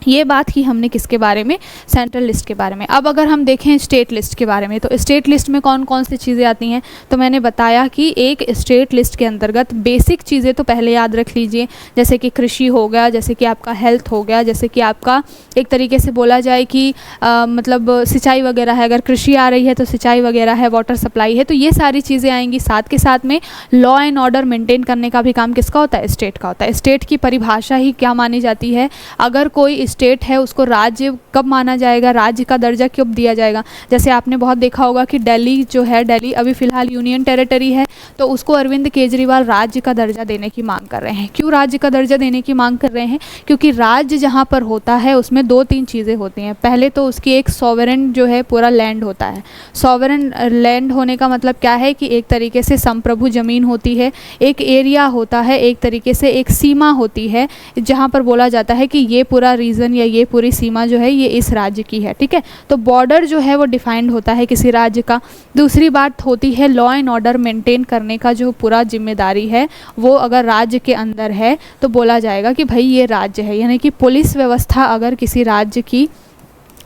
ये बात की हमने किसके बारे में, सेंट्रल लिस्ट के बारे में। अब अगर हम देखें स्टेट लिस्ट के बारे में, तो स्टेट लिस्ट में कौन कौन सी चीज़ें आती हैं, तो मैंने बताया कि एक स्टेट लिस्ट के अंतर्गत बेसिक चीज़ें तो पहले याद रख लीजिए, जैसे कि कृषि हो गया, जैसे कि आपका हेल्थ हो गया, जैसे कि आपका एक तरीके से बोला जाए कि मतलब सिंचाई वगैरह है, अगर कृषि आ रही है तो सिंचाई वगैरह है, वाटर सप्लाई है, तो ये सारी चीज़ें आएंगी। साथ के साथ में लॉ एंड ऑर्डर मेंटेन करने का भी काम किसका होता है, स्टेट का होता है। स्टेट की परिभाषा ही क्या मानी जाती है, अगर कोई स्टेट है उसको राज्य कब माना जाएगा, राज्य का दर्जा कब दिया जाएगा। जैसे आपने बहुत देखा होगा कि दिल्ली जो है, दिल्ली अभी फिलहाल यूनियन टेरिटरी है, तो उसको अरविंद केजरीवाल राज्य का दर्जा देने की मांग कर रहे हैं। क्यों राज्य का दर्जा देने की मांग कर रहे हैं, क्योंकि राज्य जहाँ पर होता है उसमें 2-3 चीज़ें होती हैं। पहले तो उसकी एक सॉवरेन जो है पूरा लैंड होता है। सॉवरेन लैंड होने का मतलब क्या है कि एक तरीके से संप्रभु ज़मीन होती है, एक एरिया होता है, एक तरीके से एक सीमा होती है, जहाँ पर बोला जाता है कि ये पूरा रीजन या ये पूरी सीमा जो है ये इस राज्य की है। ठीक है, तो बॉर्डर जो है वो डिफाइंड होता है किसी राज्य का। दूसरी बात होती है लॉ एंड ऑर्डर मेंटेन करने का जो पूरा जिम्मेदारी है, वो अगर राज्य के अंदर है तो बोला जाएगा कि भाई ये राज्य है। यानी कि पुलिस व्यवस्था अगर किसी राज्य की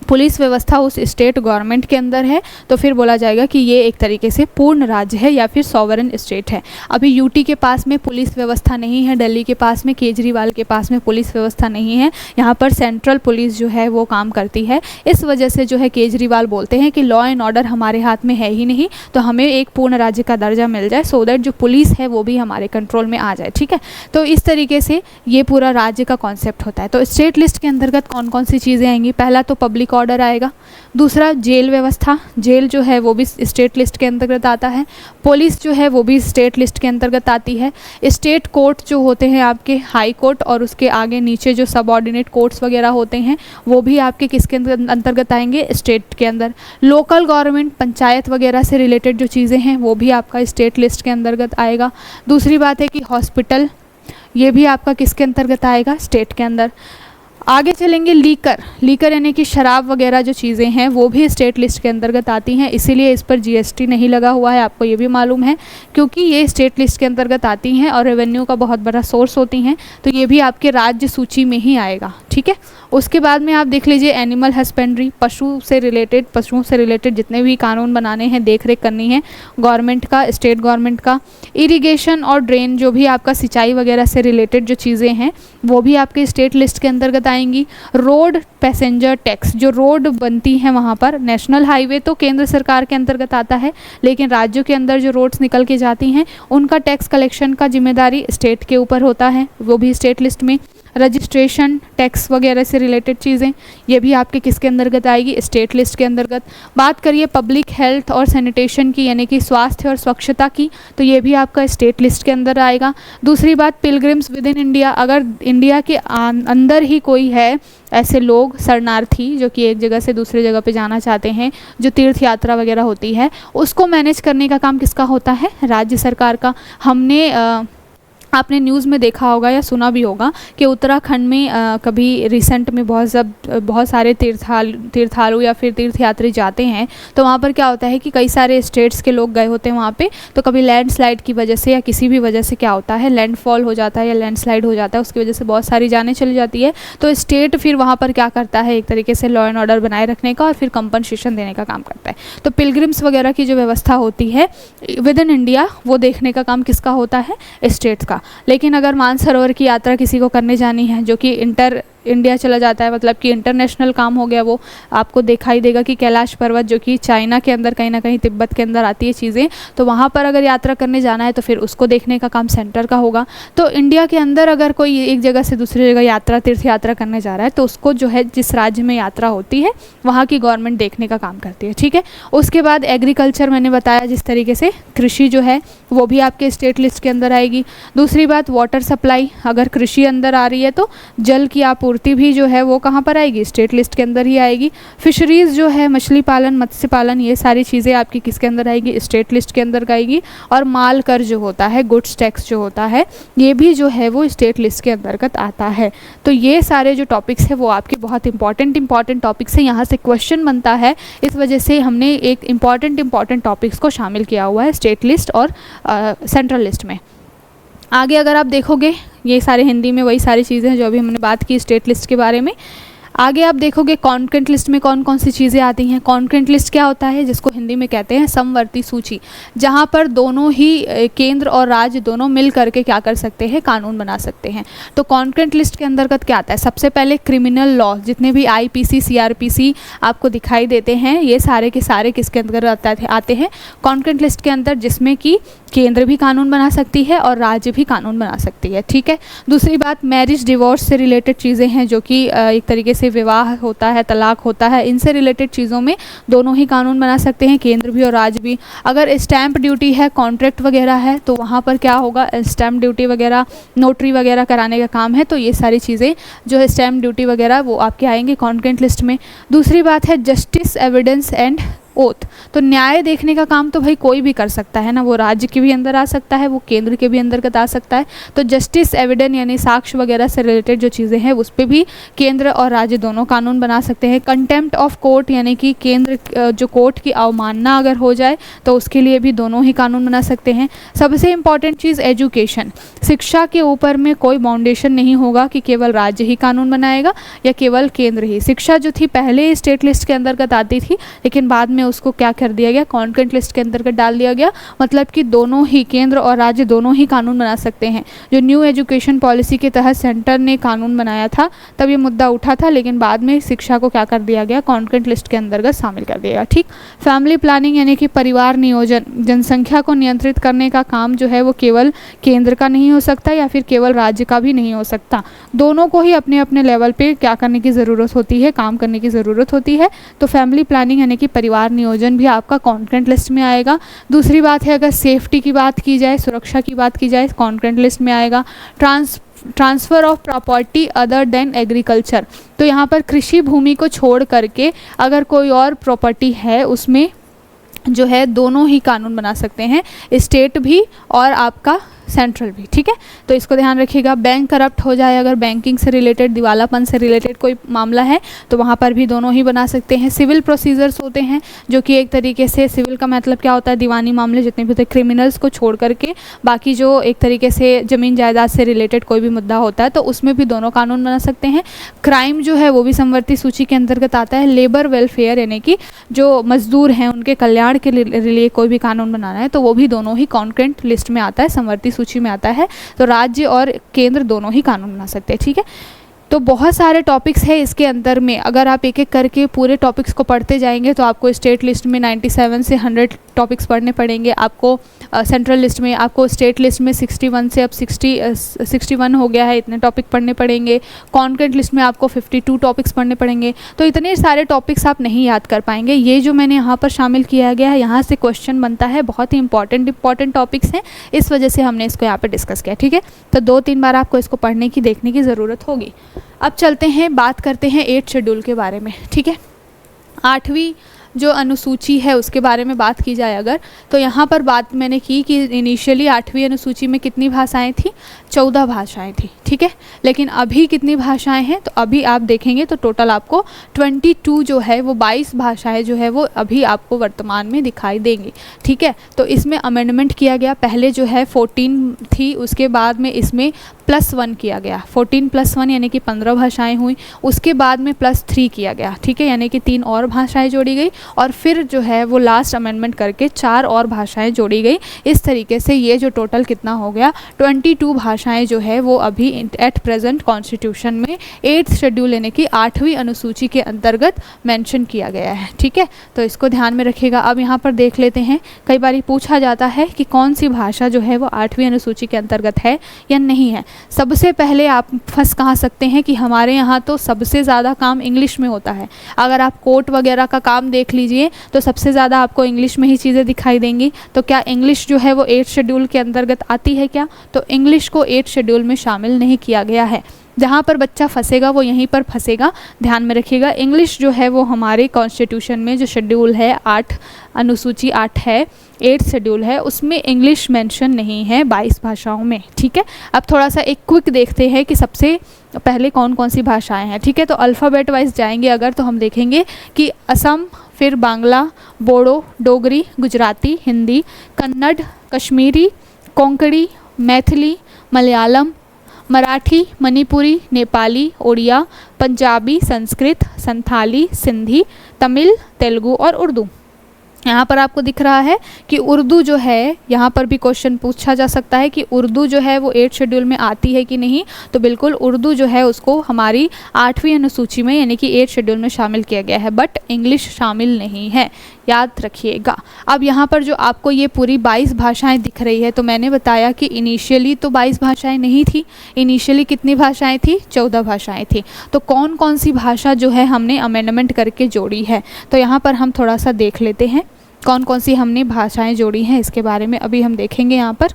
पुलिस व्यवस्था उस स्टेट गवर्नमेंट के अंदर है तो फिर बोला जाएगा कि ये एक तरीके से पूर्ण राज्य है या फिर सॉवरेन स्टेट है। अभी यूटी के पास में पुलिस व्यवस्था नहीं है, दिल्ली के पास में, केजरीवाल के पास में पुलिस व्यवस्था नहीं है, यहाँ पर सेंट्रल पुलिस जो है वो काम करती है। इस वजह से जो है केजरीवाल बोलते हैं कि लॉ एंड ऑर्डर हमारे हाथ में है ही नहीं, तो हमें एक पूर्ण राज्य का दर्जा मिल जाए, सो दैट जो पुलिस है वो भी हमारे कंट्रोल में आ जाए। ठीक है, तो इस तरीके से ये पूरा राज्य का कॉन्सेप्ट होता है। तो स्टेट लिस्ट के अंतर्गत कौन कौन सी चीज़ें आएंगी, पहला तो पब्लिक ऑर्डर आएगा, दूसरा जेल व्यवस्था, जेल जो है वो भी स्टेट लिस्ट के अंतर्गत आता है, पुलिस जो है वो भी स्टेट लिस्ट के अंतर्गत आती है, स्टेट कोर्ट जो होते हैं आपके, हाई कोर्ट और उसके आगे नीचे जो सबऑर्डिनेट कोर्ट्स वगैरह होते हैं वो भी आपके किसके अंतर्गत आएंगे, स्टेट के अंदर। लोकल गवर्नमेंट, पंचायत वगैरह से रिलेटेड जो चीज़ें हैं वो भी आपका स्टेट लिस्ट के अंतर्गत आएगा। दूसरी बात है कि हॉस्पिटल, ये भी आपका किसके अंतर्गत आएगा, स्टेट के अंदर। आगे चलेंगे लीकर यानी कि शराब वगैरह जो चीज़ें हैं वो भी स्टेट लिस्ट के अंतर्गत आती हैं, इसीलिए इस पर जीएसटी नहीं लगा हुआ है, आपको ये भी मालूम है, क्योंकि ये स्टेट लिस्ट के अंतर्गत आती हैं और रेवेन्यू का बहुत बड़ा सोर्स होती हैं, तो ये भी आपके राज्य सूची में ही आएगा। ठीक है, उसके बाद में आप देख लीजिए एनिमल हस्बेंड्री, पशुओं से रिलेटेड जितने भी कानून बनाने हैं, देख रेख करनी है गवर्नमेंट का, स्टेट गवर्नमेंट का। इरिगेशन और ड्रेन, जो भी आपका सिंचाई वगैरह से रिलेटेड जो चीज़ें हैं वो भी आपके स्टेट लिस्ट के अंतर्गत आएंगी। रोड पैसेंजर टैक्स, जो रोड बनती हैं वहाँ पर, नेशनल हाईवे तो केंद्र सरकार के अंतर्गत आता है, लेकिन राज्यों के अंदर जो रोड्स निकल के जाती हैं उनका टैक्स कलेक्शन का जिम्मेदारी स्टेट के ऊपर होता है, वो भी स्टेट लिस्ट में। रजिस्ट्रेशन टैक्स वगैरह से रिलेटेड चीज़ें, ये भी आपके किसके अंतर्गत आएगी, स्टेट लिस्ट के अंतर्गत। बात करिए पब्लिक हेल्थ और सैनिटेशन की, यानी कि स्वास्थ्य और स्वच्छता की, तो ये भी आपका स्टेट लिस्ट के अंदर आएगा। दूसरी बात, पिलग्रिम्स विद इन इंडिया, अगर इंडिया के अंदर ही कोई है ऐसे लोग, शरणार्थी जो कि एक जगह से दूसरी जगह पे जाना चाहते हैं, जो तीर्थ यात्रा वगैरह होती है, उसको मैनेज करने का काम किसका होता है, राज्य सरकार का। हमने आपने न्यूज़ में देखा होगा या सुना भी होगा कि उत्तराखंड में कभी रिसेंट में बहुत सारे तीर्थालु या फिर तीर्थयात्री जाते हैं, तो वहाँ पर क्या होता है कि कई सारे स्टेट्स के लोग गए होते हैं वहाँ पे, तो कभी लैंडस्लाइड की वजह से या किसी भी वजह से क्या होता है, लैंडफॉल हो जाता है या लैंडस्लाइड हो जाता है, उसकी वजह से बहुत सारी जानें चली जाती है। तो स्टेट फिर वहाँ पर क्या करता है, एक तरीके से लॉ एंड ऑर्डर बनाए रखने का और फिर कंपनसेशन देने का काम करता है। तो पिलग्रिम्स वगैरह की जो व्यवस्था होती है विद इन इंडिया, वो देखने का काम किसका होता है, स्टेट्स का। लेकिन अगर मानसरोवर की यात्रा किसी को करने जानी है, जो कि इंटर इंडिया चला जाता है, मतलब कि इंटरनेशनल काम हो गया, वो आपको दिखाई देगा कि कैलाश पर्वत, जो कि चाइना के अंदर कहीं ना कहीं तिब्बत के अंदर आती है चीज़ें, तो वहाँ पर अगर यात्रा करने जाना है तो फिर उसको देखने का काम सेंटर का होगा। तो इंडिया के अंदर अगर कोई एक जगह से दूसरी जगह तीर्थ यात्रा करने जा रहा है, तो उसको जो है जिस राज्य में यात्रा होती है वहाँ की गवर्नमेंट देखने का काम करती है। ठीक है, उसके बाद एग्रीकल्चर, मैंने बताया जिस तरीके से कृषि जो है वो भी आपके स्टेट लिस्ट के अंदर आएगी। दूसरी बात, वाटर सप्लाई, अगर कृषि अंदर आ रही है तो जल की आपूर्ति भी जो है वो कहाँ पर आएगी, स्टेट लिस्ट के अंदर ही आएगी। फिशरीज जो है, मछली पालन, मत्स्य पालन, ये सारी चीज़ें आपकी किसके अंदर आएगी, स्टेट लिस्ट के अंदर आएगी। और माल कर जो होता है, गुड्स टैक्स जो होता है, ये भी जो है वो स्टेट लिस्ट के अंतर्गत आता है। तो ये सारे जो टॉपिक्स है वो आपके बहुत इंपॉर्टेंट टॉपिक्स है, यहाँ से क्वेश्चन बनता है, इस वजह से हमने एक इंपॉर्टेंट टॉपिक्स को शामिल किया हुआ है स्टेट लिस्ट और सेंट्रल लिस्ट में। आगे अगर आप देखोगे, ये सारे हिंदी में वही सारी चीज़ें हैं जो अभी हमने बात की स्टेट लिस्ट के बारे में। आगे आप देखोगे कॉन्करेंट लिस्ट में कौन कौन सी चीज़ें आती हैं। कॉन्करेंट लिस्ट क्या होता है, जिसको हिंदी में कहते हैं समवर्ती सूची, जहाँ पर दोनों ही केंद्र और राज्य दोनों मिल करके क्या कर सकते हैं, कानून बना सकते हैं। तो कॉन्करेंट लिस्ट के अंतर्गत क्या आता है, सबसे पहले क्रिमिनल लॉ, जितने भी आईपीसी सीआरपीसी आपको दिखाई देते हैं, ये सारे के सारे किसके अंतर्गत आते हैं, कॉन्करेंट लिस्ट के अंदर, जिसमें कि केंद्र भी कानून बना सकती है और राज्य भी कानून बना सकती है। ठीक है, दूसरी बात, मैरिज डिवोर्स से रिलेटेड चीज़ें हैं, जो कि एक तरीके से विवाह होता है, तलाक होता है, इनसे रिलेटेड चीज़ों में दोनों ही कानून बना सकते हैं, केंद्र भी और राज्य भी। अगर स्टैंप ड्यूटी है, कॉन्ट्रैक्ट वगैरह है, तो वहाँ पर क्या होगा, स्टैंप ड्यूटी वगैरह, नोटरी वगैरह कराने का काम है, तो ये सारी चीज़ें जो है स्टैंप ड्यूटी वगैरह वो आपके आएंगे कॉन्करेंट लिस्ट में। दूसरी बात है जस्टिस, एविडेंस एंड ओथ, तो न्याय देखने का काम तो भाई कोई भी कर सकता है ना, वो राज्य के भी अंदर आ सकता है, वो केंद्र के भी अंतर्गत आ सकता है। तो जस्टिस, एविडेंस यानी साक्ष्य वगैरह से रिलेटेड जो चीज़ें हैं उस पर भी केंद्र और राज्य दोनों कानून बना सकते हैं। कंटेम्प्ट ऑफ कोर्ट, यानी कि केंद्र जो कोर्ट की अवमानना अगर हो जाए तो उसके लिए भी दोनों ही कानून बना सकते हैं। सबसे इम्पॉर्टेंट चीज़ एजुकेशन, शिक्षा के ऊपर में कोई बाउंडेशन नहीं होगा कि केवल राज्य ही कानून बनाएगा या केवल केंद्र ही। शिक्षा जो थी पहले स्टेट लिस्ट के अंतर्गत आती थी, लेकिन बाद में उसको क्या कर दिया गया, कॉन्करेंट लिस्ट के अंतर्गत डाल दिया गया, मतलब कि दोनों ही केंद्र और राज्य दोनों ही कानून बना सकते हैं। जो न्यू एजुकेशन पॉलिसी के तहत सेंटर ने कानून बनाया था तब ये मुद्दा उठा था, लेकिन बाद में शिक्षा को क्या कर दिया गया, कॉन्करेंट लिस्ट के अंतर्गत शामिल कर दिया गया। ठीक, फैमिली प्लानिंग यानी कि परिवार नियोजन, जनसंख्या को नियंत्रित करने का काम जो है वो केवल केंद्र का नहीं हो सकता या फिर केवल राज्य का भी नहीं हो सकता, दोनों को ही अपने अपने लेवल पे क्या करने की ज़रूरत होती है, काम करने की ज़रूरत होती है। तो फैमिली प्लानिंग यानी कि परिवार नियोजन भी आपका कॉन्करेंट लिस्ट में आएगा। दूसरी बात है, अगर सेफ्टी की बात की जाए, सुरक्षा की बात की जाए, कॉन्करेंट लिस्ट में आएगा। Transfer of property other than agriculture, तो यहाँ पर कृषि भूमि को छोड़ करके अगर कोई और प्रॉपर्टी है उसमें जो है दोनों ही कानून बना सकते हैं, स्टेट भी और आपका सेंट्रल भी, ठीक है। तो इसको ध्यान रखिएगा। बैंक करप्ट हो जाए, अगर बैंकिंग से रिलेटेड, दिवालापन से रिलेटेड कोई मामला है तो वहाँ पर भी दोनों ही बना सकते हैं। सिविल प्रोसीजर्स होते हैं जो कि एक तरीके से, सिविल का मतलब क्या होता है, दीवानी मामले जितने भी होते हैं, क्रिमिनल्स को छोड़ करके बाकी जो एक तरीके से ज़मीन जायदाद से रिलेटेड कोई भी मुद्दा होता है तो उसमें भी दोनों कानून बना सकते हैं। क्राइम जो है वो भी समवर्ती सूची के अंतर्गत आता है। लेबर वेलफेयर यानी कि जो मजदूर हैं उनके कल्याण के लिए कोई भी कानून बनाना है तो वो भी दोनों ही कॉन्करेंट लिस्ट में आता है, समवर्ती सूची में आता है। तो राज्य और केंद्र दोनों ही कानून बना सकते हैं, ठीक है। तो बहुत सारे टॉपिक्स हैं इसके अंदर में, अगर आप एक एक करके पूरे टॉपिक्स को पढ़ते जाएंगे तो आपको स्टेट लिस्ट में 97 से 100 टॉपिक्स पढ़ने पड़ेंगे। आपको सेंट्रल लिस्ट में, आपको स्टेट लिस्ट में 61 से अब 61 हो गया है, इतने टॉपिक पढ़ने पड़ेंगे। कॉन्करेंट लिस्ट में आपको 52 टॉपिक्स पढ़ने पड़ेंगे। तो इतने सारे टॉपिक्स आप नहीं याद कर पाएंगे। ये जो मैंने यहाँ पर शामिल किया गया है, यहाँ से क्वेश्चन बनता है, बहुत ही इंपॉर्टेंट टॉपिक्स हैं, इस वजह से हमने इसको यहाँ पर डिस्कस किया, ठीक है। तो 2-3 बार आपको इसको पढ़ने की, देखने की ज़रूरत होगी। अब चलते हैं, बात करते हैं 8th शेड्यूल के बारे में, ठीक है। 8वीं जो अनुसूची है उसके बारे में बात की जाए अगर, तो यहाँ पर बात मैंने की कि इनिशियली 8वीं अनुसूची में कितनी भाषाएं थी, 14 भाषाएं थी, ठीक है। लेकिन अभी कितनी भाषाएं हैं, तो अभी आप देखेंगे तो टोटल आपको 22 जो है वो 22 भाषाएं जो है वो अभी आपको वर्तमान में दिखाई देंगी, ठीक है। तो इसमें अमेंडमेंट किया गया, पहले जो है 14 थी, उसके बाद में इसमें +1 किया गया, 14 + 1 यानी कि 15 भाषाएं हुई। उसके बाद में +3 किया गया, ठीक है, यानी कि 3 और भाषाएं जोड़ी गई और फिर जो है वो लास्ट अमेंडमेंट करके 4 और भाषाएं जोड़ी गई। इस तरीके से ये जो टोटल कितना हो गया, 22 भाषाएं जो है वो अभी एट प्रेजेंट कॉन्स्टिट्यूशन में 8th शेड्यूल यानी कि 8वीं अनुसूची के अंतर्गत मेंशन किया गया है, ठीक है। तो इसको ध्यान में रखिएगा। अब यहाँ पर देख लेते हैं, कई बार पूछा जाता है कि कौन सी भाषा जो है वो 8वीं अनुसूची के अंतर्गत है या नहीं है। सबसे पहले आप फंस कहाँ सकते हैं कि हमारे यहाँ तो सबसे ज़्यादा काम इंग्लिश में होता है। अगर आप कोर्ट वगैरह का काम देख लीजिए तो सबसे ज़्यादा आपको इंग्लिश में ही चीज़ें दिखाई देंगी। तो क्या इंग्लिश जो है वो 8th शेड्यूल के अंतर्गत आती है क्या? तो इंग्लिश को 8th शेड्यूल में शामिल नहीं किया गया है। जहाँ पर बच्चा फंसेगा वो यहीं पर फंसेगा, ध्यान में रखिएगा। इंग्लिश जो है वो हमारे कॉन्स्टिट्यूशन में जो शेड्यूल है 8 अनुसूची 8 है, 8th शेड्यूल है, उसमें इंग्लिश मेंशन नहीं है 22 भाषाओं में, ठीक है। अब थोड़ा सा एक क्विक देखते हैं कि सबसे पहले कौन कौन सी भाषाएं हैं, ठीक है। तो अल्फ़ाबेट वाइज जाएंगे अगर, तो हम देखेंगे कि असम, फिर बांग्ला, बोडो, डोगरी, गुजराती, हिंदी, कन्नड़, कश्मीरी, कोंकणी, मैथिली, मलयालम, मराठी, मणिपुरी, नेपाली, ओडिया, पंजाबी, संस्कृत, संथाली, सिंधी, तमिल, तेलुगु और उर्दू। यहाँ पर आपको दिख रहा है कि उर्दू जो है, यहाँ पर भी क्वेश्चन पूछा जा सकता है कि उर्दू जो है वो 8th शेड्यूल में आती है कि नहीं। तो बिल्कुल उर्दू जो है उसको हमारी 8वीं अनुसूची में यानी कि 8th शेड्यूल में शामिल किया गया है, बट इंग्लिश शामिल नहीं है, याद रखिएगा। अब यहाँ पर जो आपको ये पूरी 22 भाषाएं दिख रही है, तो मैंने बताया कि इनिशियली तो 22 भाषाएं नहीं थी। इनिशियली कितनी भाषाएं थी? 14 भाषाएं थी। तो कौन कौन सी भाषा जो है हमने अमेंडमेंट करके जोड़ी है, तो यहाँ पर हम थोड़ा सा देख लेते हैं कौन कौन सी हमने भाषाएं जोड़ी हैं। इसके बारे में अभी हम देखेंगे। यहाँ पर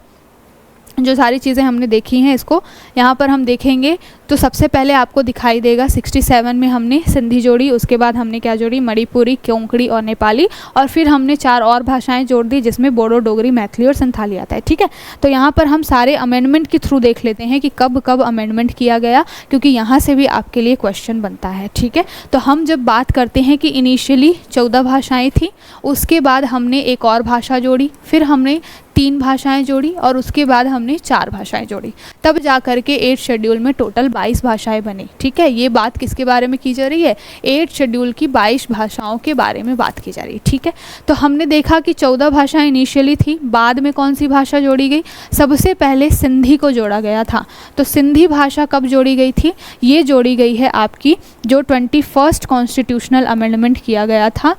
जो सारी चीज़ें हमने देखी हैं इसको यहाँ पर हम देखेंगे तो सबसे पहले आपको दिखाई देगा 67 में हमने सिंधी जोड़ी, उसके बाद हमने क्या जोड़ी? मणिपुरी, कोंकणी और नेपाली, और फिर हमने 4 और भाषाएं जोड़ दी जिसमें बोडो, डोगरी, मैथिली और संथाली आता है, ठीक है। तो यहाँ पर हम सारे अमेंडमेंट के थ्रू देख लेते हैं कि कब कब अमेंडमेंट किया गया, क्योंकि यहाँ से भी आपके लिए क्वेश्चन बनता है, ठीक है। तो हम जब बात करते हैं कि इनिशियली 14 भाषाएँ थी, उसके बाद हमने एक और भाषा जोड़ी, फिर हमने 3 भाषाएं जोड़ी और उसके बाद हमने 4 भाषाएं जोड़ी, तब जा कर के 8th शेड्यूल में टोटल 22 भाषाएं बनी, ठीक है। ये बात किसके बारे में की जा रही है? 8th शेड्यूल की 22 भाषाओं के बारे में बात की जा रही है, ठीक है। तो हमने देखा कि 14 भाषाएं इनिशियली थी, बाद में कौन सी भाषा जोड़ी गई? सबसे पहले सिंधी को जोड़ा गया था। तो सिंधी भाषा कब जोड़ी गई थी? ये जोड़ी गई है आपकी जो 21st कॉन्स्टिट्यूशनल अमेंडमेंट किया गया था,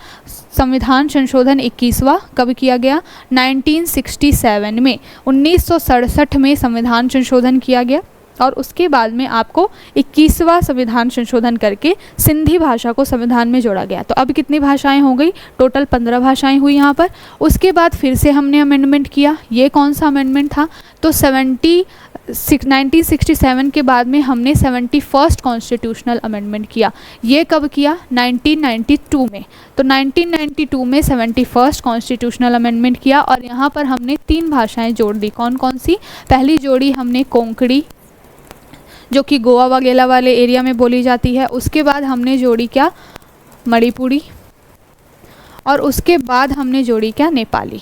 संविधान संशोधन 21वां कब किया गया? 1967 में, 1967 में संविधान संशोधन किया गया और उसके बाद में आपको 21वां संविधान संशोधन करके सिंधी भाषा को संविधान में जोड़ा गया। तो अब कितनी भाषाएं हो गई? टोटल 15 भाषाएं हुई यहाँ पर। उसके बाद फिर से हमने अमेंडमेंट किया। ये कौन सा अमेंडमेंट था? तो 1967 के बाद में हमने 71st कॉन्स्टिट्यूशनल अमेंडमेंट किया। ये कब किया? 1992 में। तो 1992 में 71st कॉन्स्टिट्यूशनल अमेंडमेंट किया और यहाँ पर हमने 3 भाषाएं जोड़ दी। कौन कौन सी? पहली जोड़ी हमने कोंकणी, जो कि गोवा वगैरह वाले एरिया में बोली जाती है। उसके बाद हमने जोड़ी क्या? मणिपुरी। और उसके बाद हमने जोड़ी क्या? नेपाली।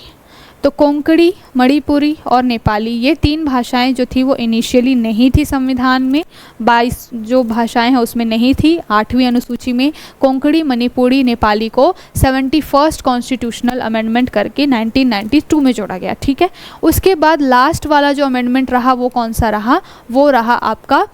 तो कोंकणी, मणिपुरी और नेपाली, ये 3 भाषाएं जो थी वो इनिशियली नहीं थी संविधान में। 22 जो भाषाएं हैं उसमें नहीं थी। 8वीं अनुसूची में कोंकणी, मणिपुरी, नेपाली को 71st कॉन्स्टिट्यूशनल अमेंडमेंट करके 1992 में जोड़ा गया। ठीक है। उसके बाद लास्ट वाला जो अमेंडमेंट रहा वो कौन सा रहा? वो रहा आपका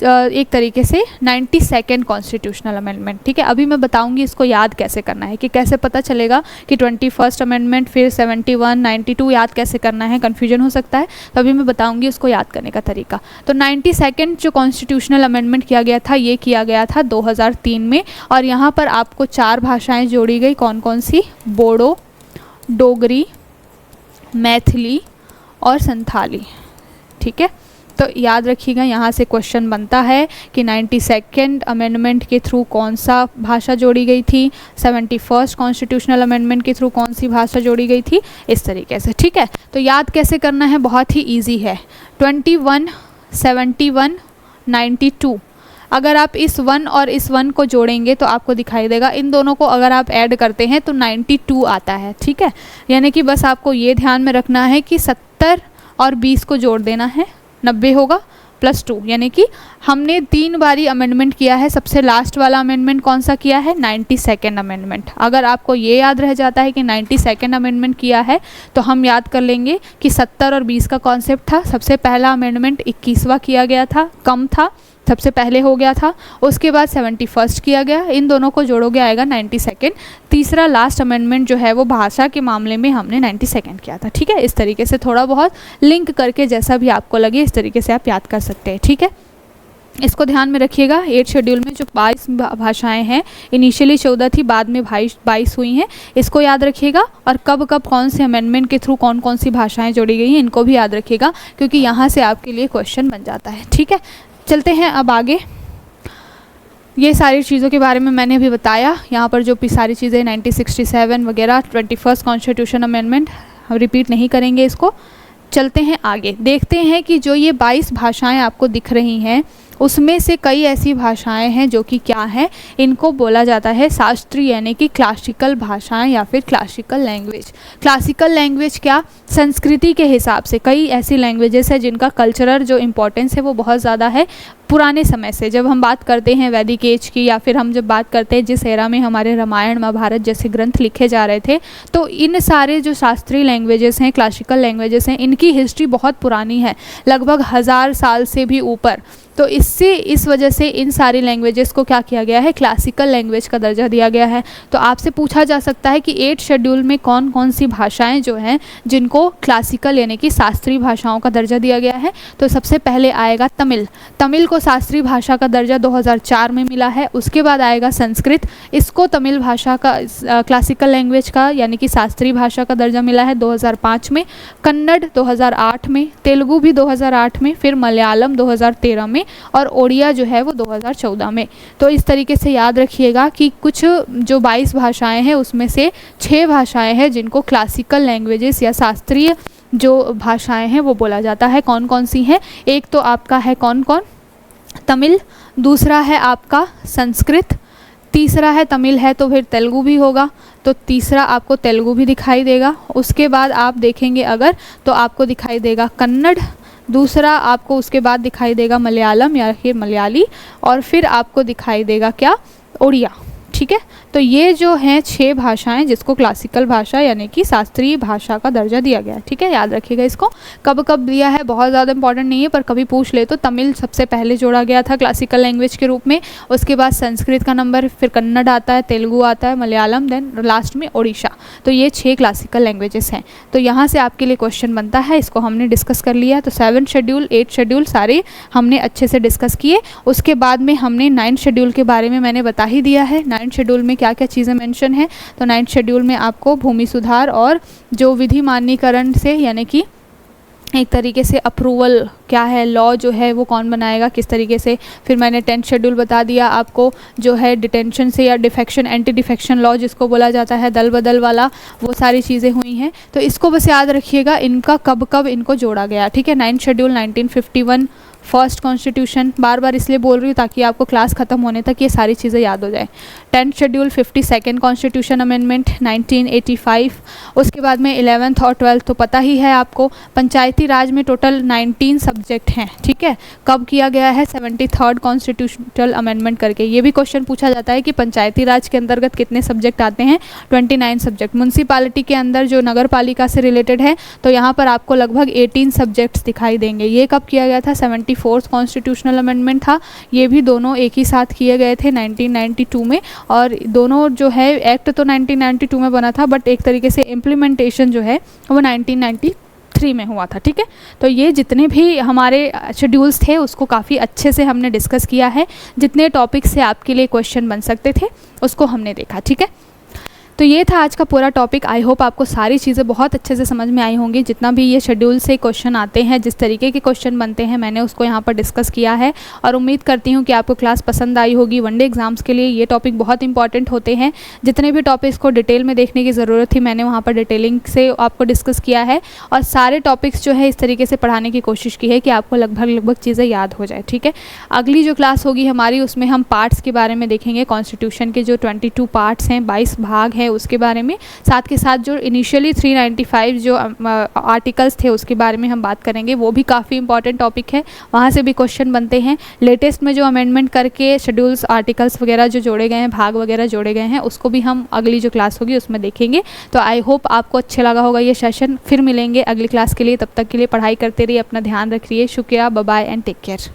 एक तरीके से 92nd कॉन्स्टिट्यूशनल अमेंडमेंट। ठीक है। अभी मैं बताऊंगी इसको याद कैसे करना है, कि कैसे पता चलेगा कि 21st अमेंडमेंट फिर 71, 92 याद कैसे करना है, कन्फ्यूजन हो सकता है। तो अभी मैं बताऊंगी उसको याद करने का तरीका। तो 92nd जो कॉन्स्टिट्यूशनल अमेंडमेंट किया गया था, ये किया गया था 2003 में। और यहाँ पर आपको 4 भाषाएँ जोड़ी गई। कौन कौन सी? बोडो, डोगरी, मैथिली और संथाली। ठीक है। तो याद रखिएगा, यहाँ से क्वेश्चन बनता है कि 92nd अमेंडमेंट के थ्रू कौन सा भाषा जोड़ी गई थी, 71st कॉन्स्टिट्यूशनल अमेंडमेंट के थ्रू कौन सी भाषा जोड़ी गई थी, इस तरीके से। ठीक है। तो याद कैसे करना है? बहुत ही इजी है। 21, 71, 92, अगर आप इस 1 और इस 1 को जोड़ेंगे तो आपको दिखाई देगा, इन दोनों को अगर आप ऐड करते हैं तो 92 आता है। ठीक है। यानी कि बस आपको ये ध्यान में रखना है कि 70 और 20 को जोड़ देना है, 90 होगा +2। यानी कि हमने 3 बारी अमेंडमेंट किया है। सबसे लास्ट वाला अमेंडमेंट कौन सा किया है? 92nd amendment. अगर आपको ये याद रह जाता है कि 92nd अमेंडमेंट किया है तो हम याद कर लेंगे कि 70 और 20 का कॉन्सेप्ट था। सबसे पहला अमेंडमेंट 21वां किया गया था, कम था, सबसे पहले हो गया था। उसके बाद 71st किया गया, इन दोनों को जोड़ोगे आएगा 92nd। तीसरा लास्ट अमेंडमेंट जो है वो भाषा के मामले में हमने 92nd किया था। ठीक है। इस तरीके से थोड़ा बहुत लिंक करके जैसा भी आपको लगे इस तरीके से आप याद कर सकते हैं। ठीक है। इसको ध्यान में रखिएगा। 8 शेड्यूल में जो 22 भाषाएं हैं, इनिशियली 14 थी, बाद में 22 हुई हैं। इसको याद रखिएगा। और कब कब कौन से अमेंडमेंट के थ्रू कौन कौन सी भाषाएं जोड़ी गई हैं, इनको भी याद रखिएगा, क्योंकि यहाँ से आपके लिए क्वेश्चन बन जाता है। ठीक है। चलते हैं अब आगे। ये सारी चीज़ों के बारे में मैंने अभी बताया। यहाँ पर जो सारी चीज़ें 1967 वगैरह, 21st कॉन्स्टिट्यूशन अमेंडमेंट, हम रिपीट नहीं करेंगे इसको। चलते हैं आगे, देखते हैं कि जो ये 22 भाषाएं आपको दिख रही हैं उसमें से कई ऐसी भाषाएं हैं जो कि क्या है, इनको बोला जाता है शास्त्रीय यानी कि क्लासिकल भाषाएं या फिर क्लासिकल लैंग्वेज। क्लासिकल लैंग्वेज क्या? संस्कृति के हिसाब से कई ऐसी लैंग्वेजेस है जिनका कल्चरल जो इम्पोर्टेंस है वो बहुत ज़्यादा है। पुराने समय से जब हम बात करते हैं वैदिक एज की, या फिर हम जब बात करते हैं जिस एरा में हमारे रामायण महाभारत जैसे ग्रंथ लिखे जा रहे थे, तो इन सारे जो शास्त्रीय लैंग्वेजेस हैं, क्लासिकल लैंग्वेजेस हैं, इनकी हिस्ट्री बहुत पुरानी है, लगभग 1000 साल से भी ऊपर। तो इस वजह से इन सारी लैंग्वेजेस को क्या किया गया है? क्लासिकल लैंग्वेज का दर्जा दिया गया है। तो आपसे पूछा जा सकता है कि 8 शेड्यूल में कौन कौन सी भाषाएं जो हैं जिनको क्लासिकल यानी कि शास्त्रीय भाषाओं का दर्जा दिया गया है। तो सबसे पहले आएगा तमिल। तमिल को शास्त्रीय भाषा का दर्जा 2004 में मिला है। उसके बाद आएगा संस्कृत, इसको तमिल भाषा का क्लासिकल लैंग्वेज का यानी कि शास्त्रीय भाषा का दर्जा मिला है 2005 में। कन्नड़ 2008 में, तेलुगु भी 2008 में, फिर मलयालम 2013 में और ओडिया जो है वो 2014 में। तो इस तरीके से याद रखिएगा कि कुछ जो 22 भाषाएं हैं उसमें से 6 भाषाएं हैं जिनको क्लासिकल लैंग्वेजेस या शास्त्रीय जो भाषाएं हैं वो बोला जाता है। कौन कौन सी हैं? एक तो आपका है कौन कौन? तमिल, दूसरा है आपका संस्कृत, तीसरा है तमिल है तो फिर तेलुगु भी होगा, तो तीसरा आपको तेलुगु भी दिखाई देगा। उसके बाद आप देखेंगे अगर तो आपको दिखाई देगा कन्नड़, दूसरा आपको उसके बाद दिखाई देगा मलयालम या फिर मलयाली, और फिर आपको दिखाई देगा क्या? ओडिया। ठीक है। तो ये जो हैं 6 भाषाएं जिसको क्लासिकल भाषा यानी कि शास्त्रीय भाषा का दर्जा दिया गया है। ठीक है। याद रखिएगा इसको। कब कब दिया है बहुत ज़्यादा इंपॉर्टेंट नहीं है, पर कभी पूछ ले तो तमिल सबसे पहले जोड़ा गया था क्लासिकल लैंग्वेज के रूप में। उसके बाद संस्कृत का नंबर, फिर कन्नड़ आता है, तेलुगु आता है, मलयालम, देन लास्ट में ओडिशा। तो ये 6 क्लासिकल लैंग्वेजेस हैं। तो यहाँ से आपके लिए क्वेश्चन बनता है, इसको हमने डिस्कस कर लिया। तो 7 शेड्यूल 8 शेड्यूल सारे हमने अच्छे से डिस्कस किए। उसके बाद में हमने 9 शेड्यूल के बारे में मैंने बता ही दिया है। 9 शेड्यूल में क्या क्या चीज़ें मेंशन है। तो 9 शेड्यूल में आपको भूमि सुधार और जो विधि माननीकरण से यानी कि एक तरीके से अप्रूवल क्या है, लॉ जो है वो कौन बनाएगा, किस तरीके से। फिर मैंने 10th शेड्यूल बता दिया आपको, जो है डिटेंशन से या डिफेक्शन, एंटी डिफेक्शन लॉ जिसको बोला जाता है, दल बदल वाला, वो सारी चीज़ें हुई हैं। तो इसको बस याद रखिएगा, इनका कब कब इनको जोड़ा गया, ठीक है। 9th शेड्यूल 1951 फर्स्ट कॉन्स्टिट्यूशन, बार बार इसलिए बोल रही हूँ ताकि आपको क्लास ख़त्म होने तक ये सारी चीज़ें याद हो जाए। 10th schedule 52nd constitution amendment 1985। उसके बाद में 11th और 12th तो पता ही है आपको। पंचायती राज में टोटल 19 सब्जेक्ट हैं, ठीक है। कब किया गया है? 73rd कॉन्स्टिट्यूशनल अमेंडमेंट करके। ये भी क्वेश्चन पूछा जाता है कि पंचायती राज के अंतर्गत कितने सब्जेक्ट आते हैं? 29 सब्जेक्ट। म्यूनसिपालिटी के अंदर जो नगर पालिका से रिलेटेड है तो यहाँ पर आपको लगभग 18 सब्जेक्ट्स दिखाई देंगे। ये कब किया गया था? 74th कॉन्स्टिट्यूशनल अमेंडमेंट था। ये भी दोनों एक ही साथ किए गए थे 1992 में, और दोनों जो है एक्ट तो 1992 में बना था, बट एक तरीके से इम्प्लीमेंटेशन जो है वो 1993 में हुआ था, ठीक है। तो ये जितने भी हमारे शेड्यूल्स थे उसको काफ़ी अच्छे से हमने डिस्कस किया है। जितने टॉपिक से आपके लिए क्वेश्चन बन सकते थे उसको हमने देखा, ठीक है। तो ये था आज का पूरा टॉपिक। आई होप आपको सारी चीज़ें बहुत अच्छे से समझ में आई होंगी। जितना भी ये शेड्यूल से क्वेश्चन आते हैं, जिस तरीके के क्वेश्चन बनते हैं, मैंने उसको यहाँ पर डिस्कस किया है, और उम्मीद करती हूँ कि आपको क्लास पसंद आई होगी। वनडे एग्जाम्स के लिए ये टॉपिक बहुत इंपॉर्टेंट होते हैं। जितने भी टॉपिक्स को डिटेल में देखने की ज़रूरत थी मैंने वहाँ पर डिटेलिंग से आपको डिस्कस किया है, और सारे टॉपिक्स जो है इस तरीके से पढ़ाने की कोशिश की है कि आपको लगभग चीज़ें याद हो जाए, ठीक है। अगली जो क्लास होगी हमारी उसमें हम पार्ट्स के बारे में देखेंगे। कॉन्स्टिट्यूशन के जो 22 पार्ट्स हैं, 22 भाग हैं, उसके बारे में, साथ के साथ जो इनिशियली 395 जो आर्टिकल्स थे उसके बारे में हम बात करेंगे। वो भी काफ़ी इंपॉर्टेंट टॉपिक है, वहाँ से भी क्वेश्चन बनते हैं। लेटेस्ट में जो अमेंडमेंट करके शेड्यूल्स, आर्टिकल्स वगैरह जो जोड़े गए हैं, भाग वगैरह जोड़े गए हैं, उसको भी हम अगली जो क्लास होगी उसमें देखेंगे। तो आई होप आपको अच्छा लगा होगा ये सेशन। फिर मिलेंगे अगली क्लास के लिए, तब तक के लिए पढ़ाई करते रहिए, अपना ध्यान रखिए। शुक्रिया, bye bye and take care.